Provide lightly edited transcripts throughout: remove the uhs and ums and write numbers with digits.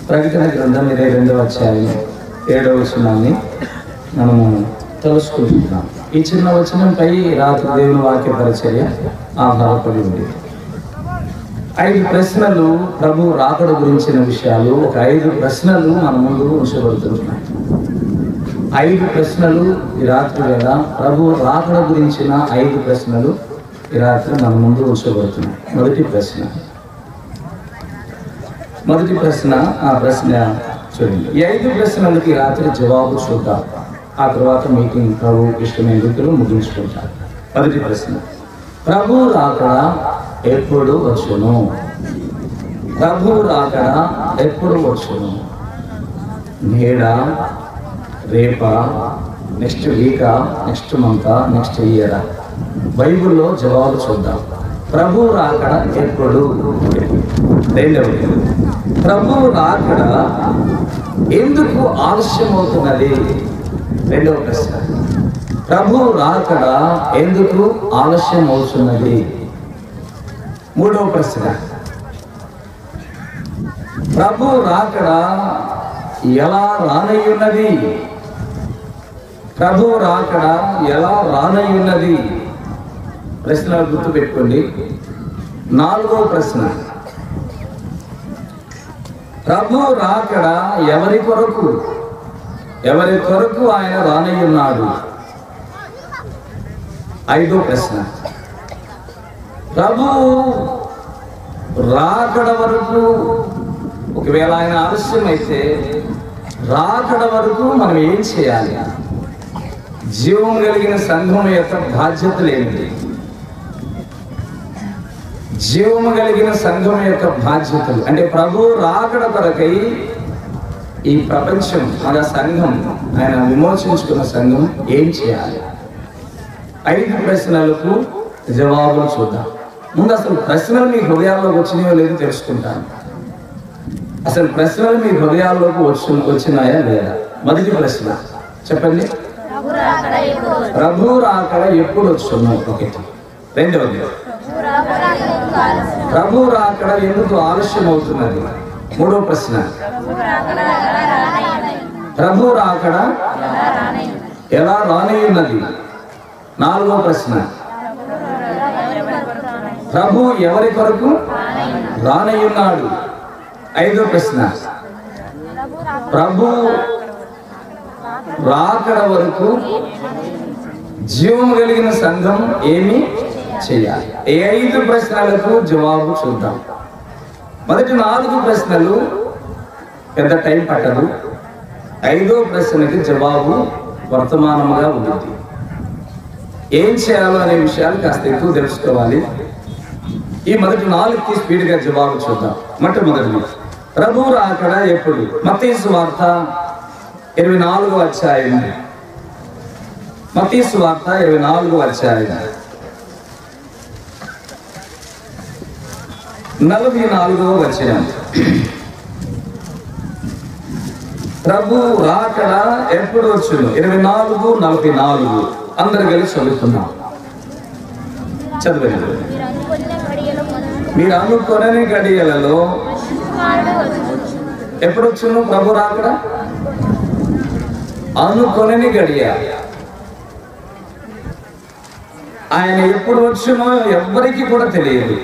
ప్రకటన గ్రంథం 22వ అధ్యాయం 7వ వచనాన్ని మనము తెలుసుకుంటున్నాం. ఈ చిన్న వచనంపై రాత్రి దేవుని వాక్య పరిచర్య ఆధారపడి ఉంది. 5 ప్రశ్నలు ప్రభు రాకడ గురించిన విషయాలు, ఒక 5 ప్రశ్నలు మన ముందు ఉంచబడుతున్నాయి. 5 ప్రశ్నలు ఈ రాత్రి వేళ ప్రభు రాకడ గురించిన 5 ప్రశ్నలు ఈ రాత్రి మన ముందు ఉంచబడుతున్నాయి. మొదటి ప్రశ్న ఆ ప్రశ్న చూడండి. ఈ 5 ప్రశ్నలకి రాత్రి జవాబు చూద్దాం. ఆ తర్వాత మీటింగ్ ప్రభు ఇష్టమైన రీతిలో ముగించుకుంటాం. మొదటి ప్రశ్న, ప్రభు రాకడ ఎప్పుడు వచ్చును? ప్రభు రాకడ ఎప్పుడు వచ్చును? నేడా, రేపా, నెక్స్ట్ వీకా, నెక్స్ట్ మంతా, నెక్స్ట్ ఇయరా? బైబిల్లో జవాబు చూద్దాం. ప్రభు రాకడ ఎప్పుడు? రెండవది, ప్రభు రాకడ ఎందుకు ఆలస్యం అవుతున్నది? రెండవ ప్రశ్న, ప్రభు రాకడ ఎందుకు ఆలస్యం అవుతున్నది? మూడవ ప్రశ్న, ప్రభు రాకడ ఎలా రానయ్యున్నది? ప్రభు రాకడ ఎలా రానయ్యున్నది? ప్రశ్నలు గుర్తుపెట్టుకోండి. నాలుగవ ప్రశ్న, ప్రభు రాకడ ఎవరి కొరకు? ఎవరి కొరకు ఆయన రానయ్యున్నాడు? ఐదో ప్రశ్న, ప్రభు రాకడ వరకు ఒకవేళ ఆయన ఆలస్యం అయితే రాకడ వరకు మనం ఏం చేయాలి? జీవం కలిగిన సంఘం యొక్క బాధ్యతలు ఏమిటి? జీవము కలిగిన సంఘం యొక్క బాధ్యతలు అంటే ప్రభు రాకడ కొరకై ఈ ప్రపంచం మన సంఘం, ఆయన విమోచించుకున్న సంఘం ఏం చేయాలి? 5 ప్రశ్నలకు జవాబులు చూద్దాం. ముందు అసలు ప్రశ్నలు మీ హృదయాల్లోకి వచ్చినాయో లేదో తెలుసుకుంటాను. అసలు ప్రశ్నలు మీ హృదయాల్లోకి వచ్చినాయా లేదా? మొదటి ప్రశ్న చెప్పండి, ప్రభు రాకడ ఎప్పుడు వచ్చును? ఒకటి. రెండవది, ప్రభు రాకడ ఎందుకు ఆలస్యం అవుతున్నది? మూడవ ప్రశ్న, ప్రభు రాకడ ఎలా రానయ్యున్నది? నాలుగవ ప్రశ్న, ప్రభు ఎవరి కొరకు రానయ్యున్నాడు? ఐదో ప్రశ్న, ప్రభు రాకడ వరకు జీవం కలిగిన సంఘం ఏమి చేయాలి? ఈ 5 ప్రశ్నలకు జవాబు చూద్దాం. మొదటి 4 ప్రశ్నలు పెద్ద టైం పట్టదు. 5వ ప్రశ్నకి జవాబు వర్తమానముగా ఉంటుంది. ఏం చేయాలో అనే విషయాలు కాస్త ఎక్కువ తెలుసుకోవాలి. ఈ మొదటి 4కి స్పీడ్గా జవాబు చూద్దాం. మొట్టమొదటి, ప్రభు రాకడ ఎప్పుడు? మత్తయి సువార్త 24వ అధ్యాయం. మత్తయి సువార్త 24వ అధ్యాయం 44వ వచనం. ప్రభు రాకడ ఎప్పుడు వచ్చును? 24, 44 అందరు కలిసి చదువుతున్నాం. చదవండి. మీరు అనుకొనని గడియలలో ఎప్పుడు వచ్చును ప్రభు రాకడ? అనుకొనని గడియ. ఆయన ఎప్పుడు వచ్చునో ఎవ్వరికి కూడా తెలియదు.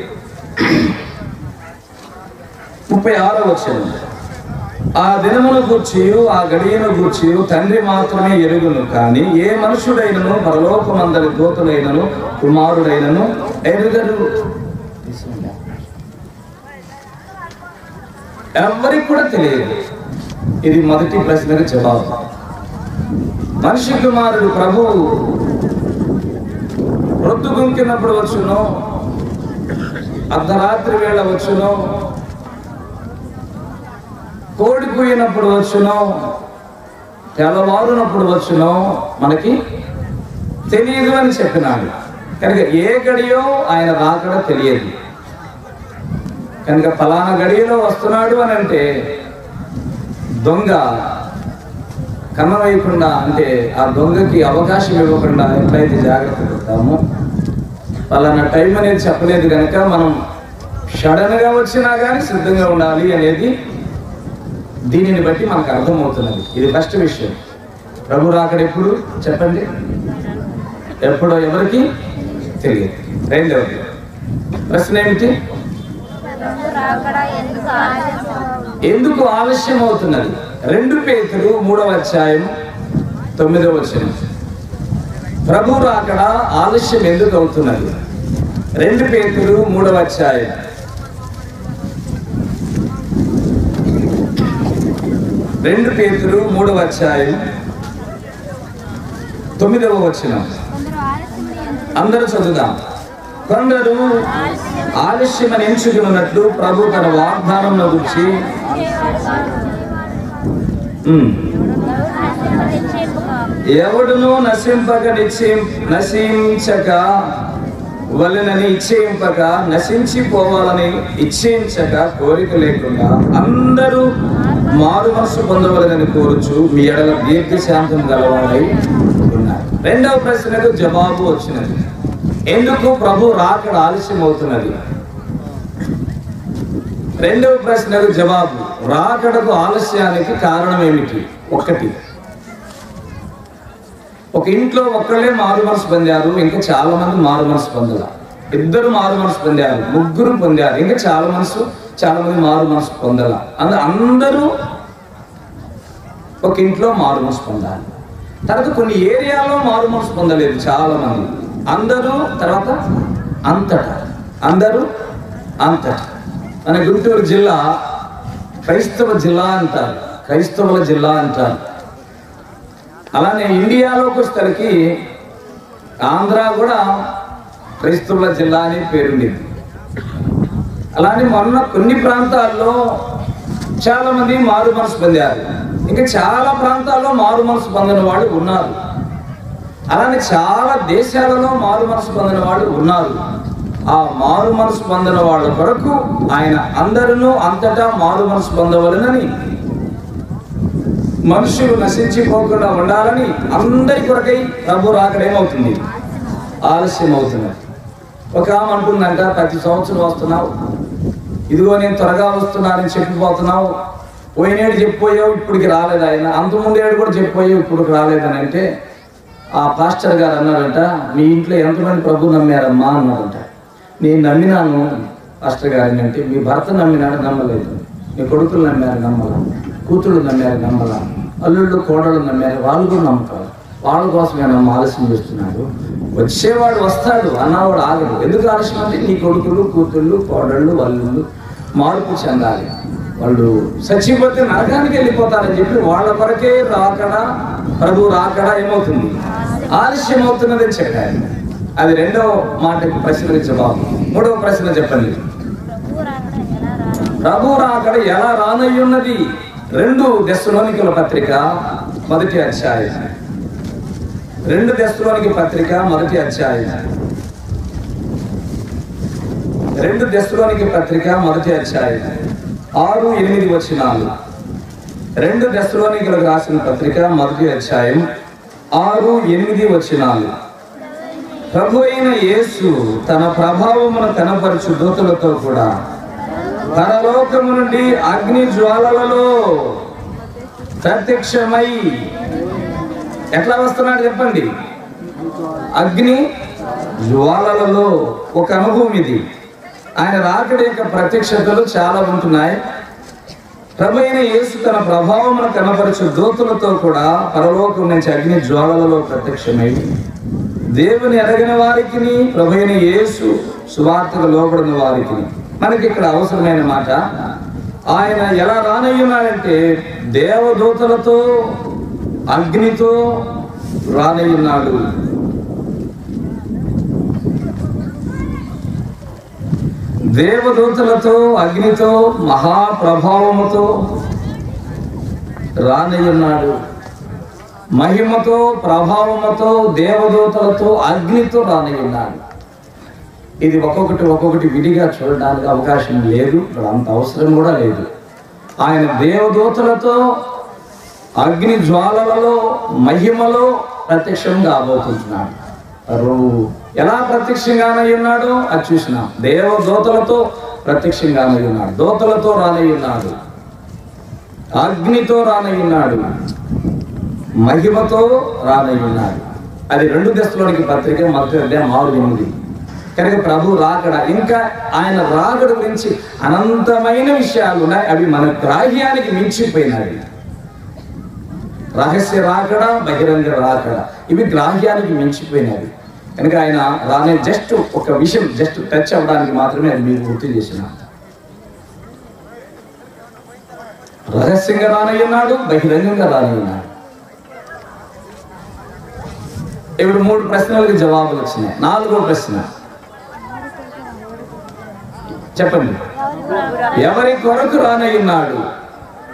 36వ వచనం, ఆ దినమును గూర్చి ఆ గడియను గూర్చి తండ్రి మాత్రమే ఎరుగును, కానీ ఏ మనుషుడైనను పరలోకమందరి దూతలైనను కుమారుడైనను ఎరుగరు. ఎవరికి కూడా తెలియదు. ఇది మొదటి ప్రశ్నకు జవాబు. మనిషి కుమారుడు ప్రభు రొద్దుగుంకినప్పుడు వచ్చును, అర్ధరాత్రి వేళ వచ్చును, కోడి కూయినప్పుడు వచ్చును, తెల్లవారునప్పుడు వచ్చును మనకి తెలియదు అని చెప్పినాడు. కనుక ఏ గడియో ఆయన రాకడ తెలియదు. కనుక ఫలానా గడియలో వస్తున్నాడు అని అంటే దొంగ కన్న వేయకుండా, అంటే ఆ దొంగకి అవకాశం ఇవ్వకుండా ఎట్లయితే జాగ్రత్త పడతామో, ఫలానా టైం అనేది చెప్పలేదు కనుక మనం సడన్గా వచ్చినా కానీ సిద్ధంగా ఉండాలి అనేది దీనిని బట్టి మనకు అర్థమవుతున్నది. ఇది ఫస్ట్ విషయం. ప్రభు రాకడ ఎప్పుడు చెప్పండి? ఎప్పుడో ఎవరికి తెలియదు. రెండవది ప్రశ్న ఏమిటి? ఎందుకు ఆలస్యం అవుతున్నది? 2 పేతురు 3వ అధ్యాయం 9వ వచనం. ప్రభు రాకడ ఆలస్యం ఎందుకు అవుతున్నది? 2 పేతురు 3వ అధ్యాయం 2 పేతురు 3వ అధ్యాయం 9వ వచనం. అందరూ చదువుదాం. కొందరు ఆలస్యమని ఎంచుకున్నట్లు ప్రభు తన వాగ్దానంలో గురించి ఎవడునూ నశించక వలనని ఇచ్చేయింపక, నశించిపోవాలని ఇచ్చేయించక, కోరిక లేకుండా అందరూ మారు మనసు పొందవలనని కోరుచు మీ ఎడల దీర్ఘశాంతం గలవాడై ఉన్నారు. రెండవ ప్రశ్నకు జవాబు వచ్చినది. ఎందుకు ప్రభు రాకడ ఆలస్యం అవుతున్నది? రెండవ ప్రశ్నకు జవాబు, రాకడకు ఆలస్యానికి కారణం ఏమిటి? ఒకటి, ఒక ఇంట్లో ఒక్కళ్ళే మారు మనసు పొందారు, ఇంకా చాలా మంది మారు మనసు పొందారు. 2 మారు మనసు పొందారు, 3 పొందారు, ఇంకా చాలా మంది మారు మనసు పొందాల. అందరూ ఒక ఇంట్లో మారు మనసు పొందాలి. తర్వాత కొన్ని ఏరియాలో మారు మనసు పొందలేదు చాలా మంది. అందరూ తర్వాత అందరూ అంతటా. మన గుంటూరు జిల్లా క్రైస్తవ జిల్లా అంటారు, క్రైస్తవుల జిల్లా అంటారు. అలానే ఇండియాలోకి వచ్చేసరికి ఆంధ్ర కూడా క్రైస్తవుల జిల్లా అని పేరుండేది. అలానే మొన్న కొన్ని ప్రాంతాల్లో చాలా మంది మారు మనసు పొందారు, ఇంకా చాలా ప్రాంతాల్లో మారు మనసు పొందిన వాళ్ళు ఉన్నారు. అలానే చాలా దేశాలలో మారు మనసు పొందిన వాళ్ళు ఉన్నారు. ఆ మారు మనసు పొందిన వాళ్ళ కొరకు ఆయన అందరూ అంతటా మారు మనసు పొందవలనని, మనుషులు నశించిపోకుండా ఉండాలని అందరి కొరకై ప్రభు రాకడ ఏమవుతుంది? ఆలస్యం అవుతున్నది. ఒక ఆమె అంటుందంట, ప్రతి సంవత్సరం వస్తున్నావు, ఇదిగో నేను త్వరగా వస్తున్నానని చెప్పిపోతున్నావు, పోయినేడు చెప్పిపోయావు, ఇప్పటికి రాలేదు. ఆయన అంతకుముందేడు కూడా చెప్పిపోయావు, ఇప్పుడు రాలేదని అంటే ఆ పాస్టర్ గారు అన్నారంట, మీ ఇంట్లో ఎంతమంది ప్రభు నమ్మారమ్మా అన్నారంట. నేను నమ్మినాను పాస్టర్ గారిని అంటే, మీ భర్త నమ్మినాడు, నమ్మలేదు. మీ కొడుకులు నమ్మారు, నమ్మలా. కూతుళ్ళు నమ్మారు, నమ్మలా. అల్లుళ్ళు కోడళ్ళు నమ్మారు, వాళ్ళు కూడా నమ్ముతారు. వాళ్ళ కోసం నేను ఆలస్యం చేస్తున్నాడు. వచ్చేవాడు వస్తాడు, అన్నవాడు ఆగడు. ఎందుకు ఆలస్యం అంటే, నీ కొడుకులు కూతుళ్ళు కోడళ్ళు అల్లుళ్ళు మార్పు చెందాలి, వాళ్ళు చచ్చిపోతే నరకానికి వెళ్ళిపోతారని చెప్పి వాళ్ళ కొరకే రాకడ, ప్రభు రాకడ ఏమవుతుంది? ఆలస్యం అవుతున్నదని చెప్పారు. అది రెండవ మాటకి ప్రశ్నకి జవాబు. మూడవ ప్రశ్న చెప్పండి, ప్రభు రాకడ ఎలా రానయ్యున్నది? 2 దెస్సలోనికల పత్రిక 1వ అధ్యాయం, 2 దెస్సలోనిక పత్రిక 1వ అధ్యాయం, 2 దెస్సలోనిక పత్రిక 1వ అధ్యాయం 6-8 వచనాలు. 2 దెస్సలోనికలకు రాసిన పత్రిక 1వ అధ్యాయం 6-8 వచనాలు. ప్రభు అయిన యేసు తన ప్రభావమును కనపరచు దూతలతో కూడా పరలోకము నుండి అగ్ని జ్వాలలలో ప్రత్యక్షమై, ఎట్లా వస్తున్నాడు చెప్పండి? అగ్ని జ్వాలలలో. ఒక అనుభవం ఇది. ఆయన రాకడ యొక్క ప్రత్యక్షతలు చాలా ఉంటున్నాయి. ప్రభు అయిన యేసు తన ప్రభావమును కనపరచు దూతలతో కూడా పరలోకం నుంచి అగ్ని జ్వాలలలో ప్రత్యక్షమై దేవుని ఎరగిన వారికి, ప్రభు అయిన యేసు సువార్తకు లోబడిన వారికి. మనకి ఇక్కడ అవసరమైన మాట, ఆయన ఎలా రానయ్యున్నాడంటే దేవదూతలతో అగ్నితో రానయ్యున్నాడు. దేవదూతలతో అగ్నితో మహాప్రభావముతో రానయ్యున్నాడు. మహిమతో ప్రభావముతో దేవదూతలతో అగ్నితో రానయ్యున్నాడు. ఇది ఒక్కొక్కటి విడిగా చూడడానికి అవకాశం లేదు, అంత అవసరం కూడా లేదు. ఆయన దేవదూతలతో అగ్ని జ్వాలలలో మహిమలో ప్రత్యక్షంగా కాబోతున్నాడు. ఎలా ప్రత్యక్షంగానై ఉన్నాడో అది చూసినాం. దేవదూతలతో ప్రత్యక్షంగానై ఉన్నాడు, దూతలతో రానై ఉన్నాడు. అగ్నితో రానయ్యున్నాడు, మహిమతో రానయ్యున్నాడు. అది 2 దశలోనికి పత్రిక 6:8. కనుక ప్రభు రాకడ, ఇంకా ఆయన రాకడ గురించి అనంతమైన విషయాలు ఉన్నాయి. అవి మన గ్రాహ్యానికి మించిపోయినవి. రహస్య రాకడ, బహిరంగ రాకడ, ఇవి గ్రాహ్యానికి మించిపోయినవి. కనుక ఆయన రానే జస్ట్ ఒక విషయం జస్ట్ టచ్ అవ్వడానికి మాత్రమే అది మీకు గుర్తు చేసిన. రహస్యంగా రానయ్యున్నాడు, బహిరంగంగా రానయ్యున్నాడు. ఇప్పుడు 3 ప్రశ్నలకు జవాబులు వచ్చినాయి. 4వ ప్రశ్న చెప్పండి. ఎవరి కొరకు రానయ్యున్నాడు?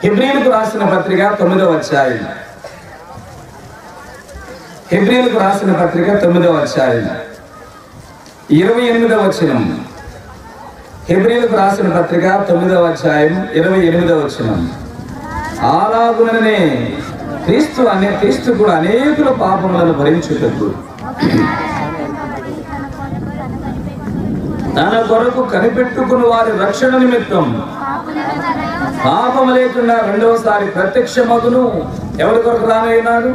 హెబ్రీయులకు రాసిన పత్రిక 9వ అధ్యాయం. హెబ్రీయులకు రాసిన పత్రిక 9వ అధ్యాయం 28వ వచనం. హెబ్రీయులకు రాసిన పత్రిక 9వ అధ్యాయం 28వ వచనం. అలాగుననే క్రీస్తు కూడా అనేకుల పాపములను భరించుటకు తన కొరకు కనిపెట్టుకున్న వారి రక్షణ నిమిత్తం పాపము లేకుండా రెండవసారి ప్రత్యక్షమగును. ఎవరి కొరకు రానయ్యున్నాడు?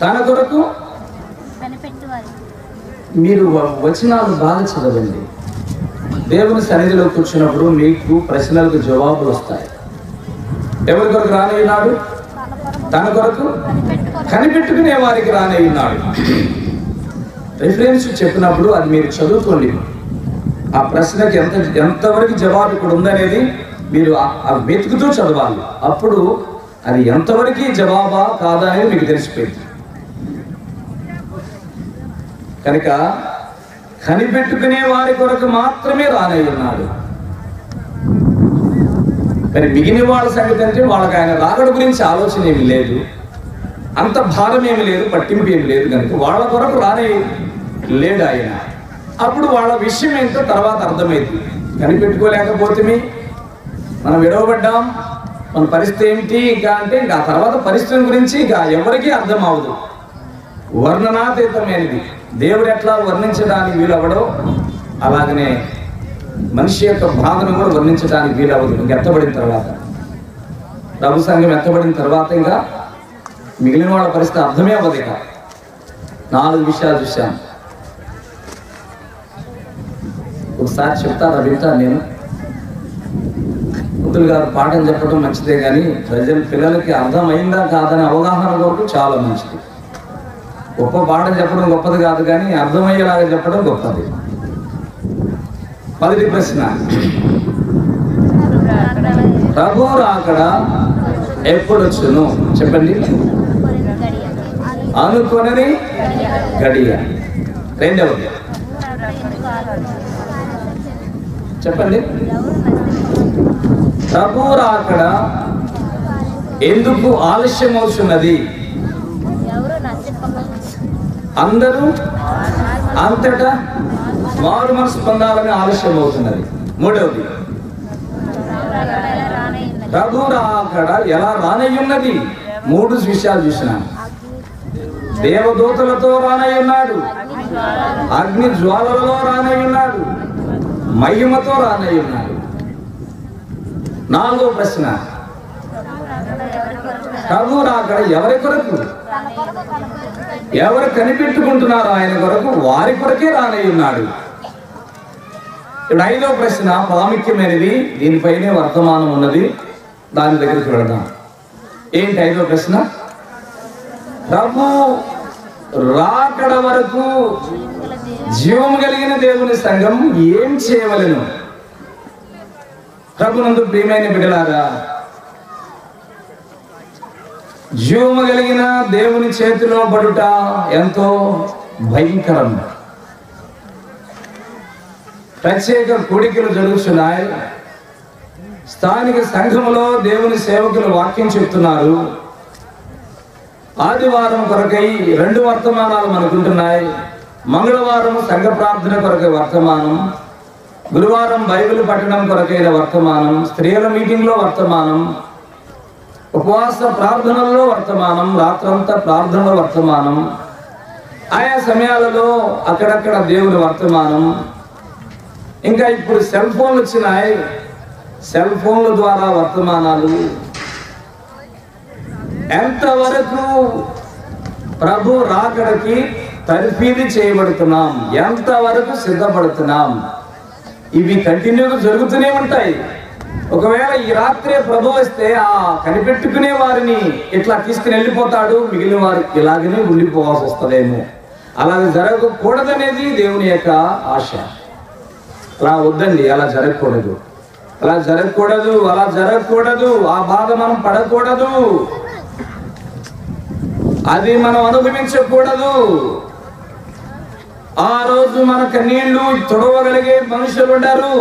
తన కొరకు. మీరు వచనాలు బాగా చదవండి. దేవుని సన్నిధిలో కూర్చున్నప్పుడు మీకు ప్రశ్నలకు జవాబులు వస్తాయి. ఎవరి కొరకు రానయ్యున్నాడు? తన కొరకు కనిపెట్టుకునే వారికి రానయ్యున్నాడు. రిఫరెన్స్ చెప్పినప్పుడు అది మీరు చదువుకోండి. ఆ ప్రశ్నకి ఎంతవరకు జవాబు ఇక్కడ ఉందనేది మీరు వెతుకుతూ చదవాలి. అప్పుడు అది ఎంతవరకు జవాబా కాదా అనేది మీకు తెలిసిపోయింది. కనుక కనిపెట్టుకునే వారి కొరకు మాత్రమే రానయ్యున్నాడు. మరి మిగిలిన వాళ్ళ సంగతి అంటే వాళ్ళకి ఆయన రాకడ గురించి ఆలోచన ఏమి లేదు, అంత భారం ఏమి లేదు, పట్టింపు ఏమి లేదు. కనుక వాళ్ళ కొరకు రానే లేడు ఆయన. అప్పుడు వాళ్ళ విషయం ఏంటో తర్వాత అర్థమైంది. కనిపెట్టుకోలేకపోతే మనం విడవబడ్డాం, మన పరిస్థితి ఏమిటి ఇంకా అంటే ఇంకా ఆ తర్వాత పరిస్థితి గురించి ఇంకా ఎవరికీ అర్థం అవ్వదు. వర్ణనాతీతమైనది. దేవుడు ఎట్లా వర్ణించడానికి వీలవ్వడో అలాగనే మనిషి యొక్క బాధను కూడా వర్ణించడానికి వీలవ్వదు. ఇంకా ఎత్తబడిన తర్వాత, ప్రభు సంఘం ఎత్తబడిన తర్వాత ఇంకా మిగిలిన వాళ్ళ పరిస్థితి అర్థమే అవ్వదు. ఇక 4 విషయాలు చూశాను. ఒకసారి చెప్తారా? వింటాను నేను. ముద్దులు గారు పాఠం చెప్పడం మంచిదే, కానీ పిల్లలకి అర్థమైందా కాదని అవగాహన కొరకు చాలా మంచిది. గొప్ప పాఠం చెప్పడం గొప్పది కాదు, కానీ అర్థమయ్యేలాగా చెప్పడం గొప్పది. 1వ ప్రశ్న, ప్రభు రాకడ ఎప్పుడు వచ్చును? చెప్పండి. అనుకొనని గడియ. 2వది చెప్పండి. ప్రభు రాకడ ఎందుకు ఆలస్యం అవుతున్నది? అందరూ అంతటా మారు మనసు పొందాలని ఆలస్యం అవుతున్నది. 3వది ప్రభు రాకడ ఎలా రానయ్యున్నది? 3 విషయాలు చూసినాను. దేవదూతలతో రానయ్యున్నాడు, అగ్ని జ్వాలలలో రానయ్యున్నాడు, మహిమతో రానయ్యున్నాడు. 4వ ప్రశ్న, ప్రభు రాకడ ఎవరి కొరకు? ఎవరు కనిపెట్టుకుంటున్నారో ఆయన కొరకు, వారి కొరకే రానయ్యున్నాడు. ఇప్పుడు 5వ ప్రశ్న ప్రాముఖ్యమైనది, దీనిపైనే వర్తమానం ఉన్నది, దాని దగ్గరికి వెళదాం. ఏంటి 5వ ప్రశ్న? ప్రభు రాకడ వరకు జీవము కలిగిన దేవుని సంఘం ఏం చేయవలెను? ప్రభునందు ప్రియమైన బిడ్డలారా, జీవము కలిగిన దేవుని చేతిలో పడుట ఎంతో భయంకరం. ప్రత్యేక కూడికలు జరుగుతున్నాయి. స్థానిక సంఘములో దేవుని సేవకులు వాక్యం చెప్తున్నారు. ఆదివారం కొరకై 2 వర్తమానాలు మనకుంటున్నాయి. మంగళవారం సంఘ ప్రార్థన కొరకై వర్తమానం, గురువారం బైబిల్ పఠనం కొరకైన వర్తమానం, స్త్రీల మీటింగ్లో వర్తమానం, ఉపవాస ప్రార్థనల్లో వర్తమానం, రాత్రంతా ప్రార్థనలో వర్తమానం, ఆయా సమయాలలో అక్కడక్కడ దేవుని వర్తమానం. ఇంకా ఇప్పుడు సెల్ ఫోన్లు వచ్చినాయి. సెల్ ఫోన్ల ద్వారా వర్తమానాలు. ఎంతవరకు ప్రభు రాకడకి తర్ఫీదు చేయబడుతున్నాం, ఎంతవరకు సిద్ధపడుతున్నాం? ఇవి కంటిన్యూగా జరుగుతూనే ఉంటాయి. ఒకవేళ ఈ రాత్రే ప్రభు వస్తే ఆ కనిపెట్టుకునే వారిని ఇట్లా తీసుకుని వెళ్ళిపోతాడు, మిగిలిన వారు ఇలాగనే ఉండిపోవాల్సి వస్తుందేమో. అలా జరగకూడదనేది దేవుని యొక్క ఆశ. అలా వద్దండి, అలా జరగకూడదు, అలా జరగకూడదు, అలా జరగకూడదు. ఆ బాధ మనం పడకూడదు, అది మనం అనుభవించకూడదు. ఆ రోజు మన కన్నీళ్లు తుడవగలిగే మనుషులు ఉండరు.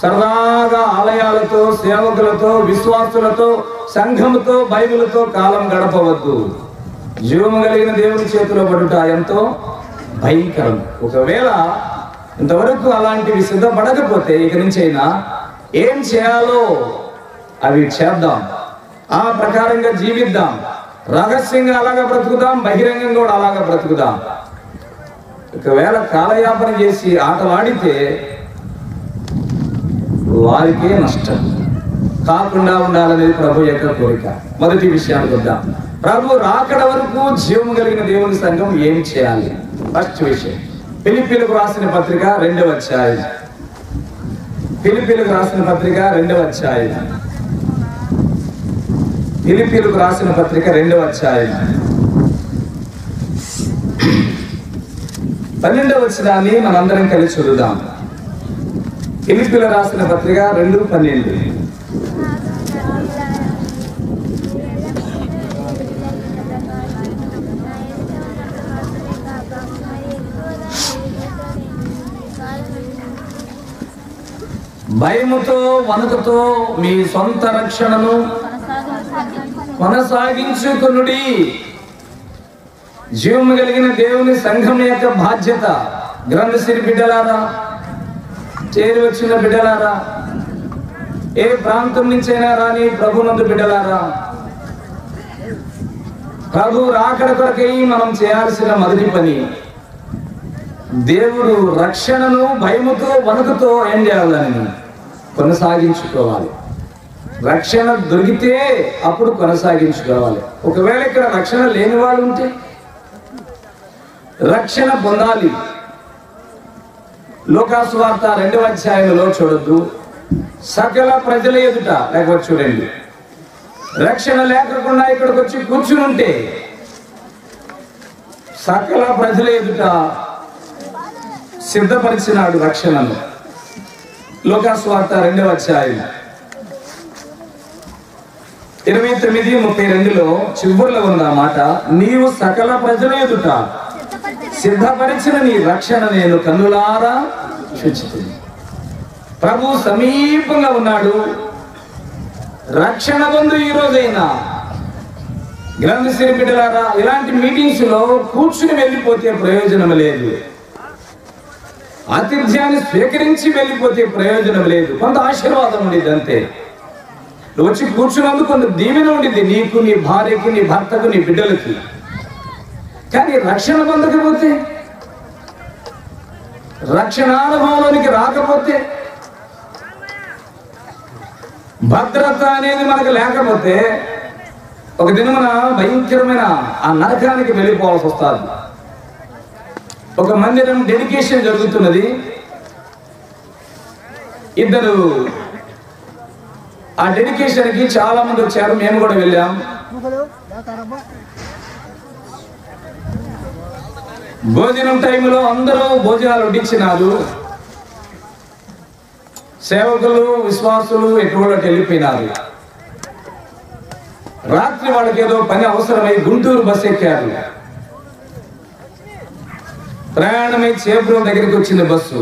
సరదాగా ఆలయాలతో, సేవకులతో, విశ్వాసులతో, సంఘముతో, బైబిల్తో కాలం గడపవద్దు. జీవము కలిగిన దేవుని చేతిలో పడుట ఎంతో భయంకరం. ఒకవేళ ఇంతవరకు అలాంటివి సిద్ధపడకపోతే ఇక నుంచి అయినా ఏం చేయాలో అవి చేద్దాం, ఆ ప్రకారంగా జీవిద్దాం. రహస్యంగా అలాగా బ్రతుకుదాం, బహిరంగంగా కూడా అలాగా బ్రతుకుదాం. ఒకవేళ కాలయాపన చేసి ఆటలాడితే వారికే నష్టం కాకుండా ఉండాలనేది ప్రభు యొక్క కోరిక. మొదటి విషయానికి వద్దాం. ప్రభు రాకడ వరకు జీవము కలిగిన దేవుని సంఘం ఏం చేయాలి? ఫస్ట్ విషయం, ఫిలిప్పీలకు రాసిన పత్రిక 2వ అధ్యాయం. ఫిలిప్పీలకు రాసిన పత్రిక 2వ అధ్యాయం. ఫిలిప్పీలకు రాసిన పత్రిక 2వ అధ్యాయం 12వ వచనాన్ని మనందరం కలిసి చదువుదాం. ఫిలిప్పీలకు రాసిన పత్రిక 2:12. భయముతో వణుకుతో మీ సొంత రక్షణను కొనసాగించుకొనుడి. జీవము కలిగిన దేవుని సంఘం యొక్క బాధ్యత. గ్రంథసిరి బిడ్డలారా, చేరి వచ్చిన బిడ్డలారా, ఏ ప్రాంతం నుంచైనా రాని ప్రభునందు బిడ్డలారా, ప్రభు రాకడ కొరకై మనం చేయాల్సిన మొదటి పని, దేవుడు రక్షణను భయముతో వణుకుతో ఏం చేయాలని కొనసాగించుకోవాలి. రక్షణ దొరికితే అప్పుడు కొనసాగించుకోవాలి. ఒకవేళ ఇక్కడ రక్షణ లేని వాళ్ళు ఉంటే రక్షణ పొందాలి. లూకాసు వార్త 2వ అధ్యాయంలో చూడొద్దు, సకల ప్రజల ఎదుట, లేకపోతే చూడండి, రక్షణ లేకుండా ఇక్కడికి వచ్చి కూర్చుని ఉంటే సకల ప్రజల ఎదుట సిద్ధపరిచినాడు రక్షణను. లూకాసు వార్త 2వ అధ్యాయం 29:32లో చివరిలో ఉన్న మాట, నీవు సకల ప్రజల ఎదుట సిద్ధపరిచిన నీ రక్షణ నేను కన్నులారా చూచితిని. ప్రభు సమీపంగా ఉన్నాడు. రక్షణ బంధు ఈ రోజైనా. గ్రంథసిరి బిడ్డలారా, ఇలాంటి మీటింగ్స్ లో కూర్చుని వెళ్ళిపోతే ప్రయోజనం లేదు. ఆతిథ్యాన్ని స్వీకరించి వెళ్ళిపోతే ప్రయోజనం లేదు. కొంత ఆశీర్వాదం ఉండేది అంతే. నువ్వు వచ్చి కూర్చున్నందుకు కొంత దీవెన ఉండింది నీకు, నీ భార్యకి, నీ భర్తకు, నీ బిడ్డలకి. కానీ రక్షణ పొందకపోతే, రక్షణానుభవంలోనికి రాకపోతే, భద్రత అనేది మనకు లేకపోతే ఒక దినమున భయంకరమైన ఆ నరకానికి వెళ్ళిపోవాల్సి వస్తుంది. ఒక మందిరం డెడికేషన్ జరుగుతున్నది. ఇద్దరు ఆ డెడికేషన్ కి చాలా మంది వచ్చారు. మేము కూడా వెళ్ళాం. భోజనం టైంలో అందరూ భోజనాలు వడ్డించినారు. సేవకులు, విశ్వాసులు ఎటువంటి వెళ్ళిపోయినారు. రాత్రి వాళ్ళకి ఏదో పని అవసరమై గుంటూరు బస్ ఎక్కారు. ప్రయాణమై చేపురం దగ్గరికి వచ్చింది బస్సు.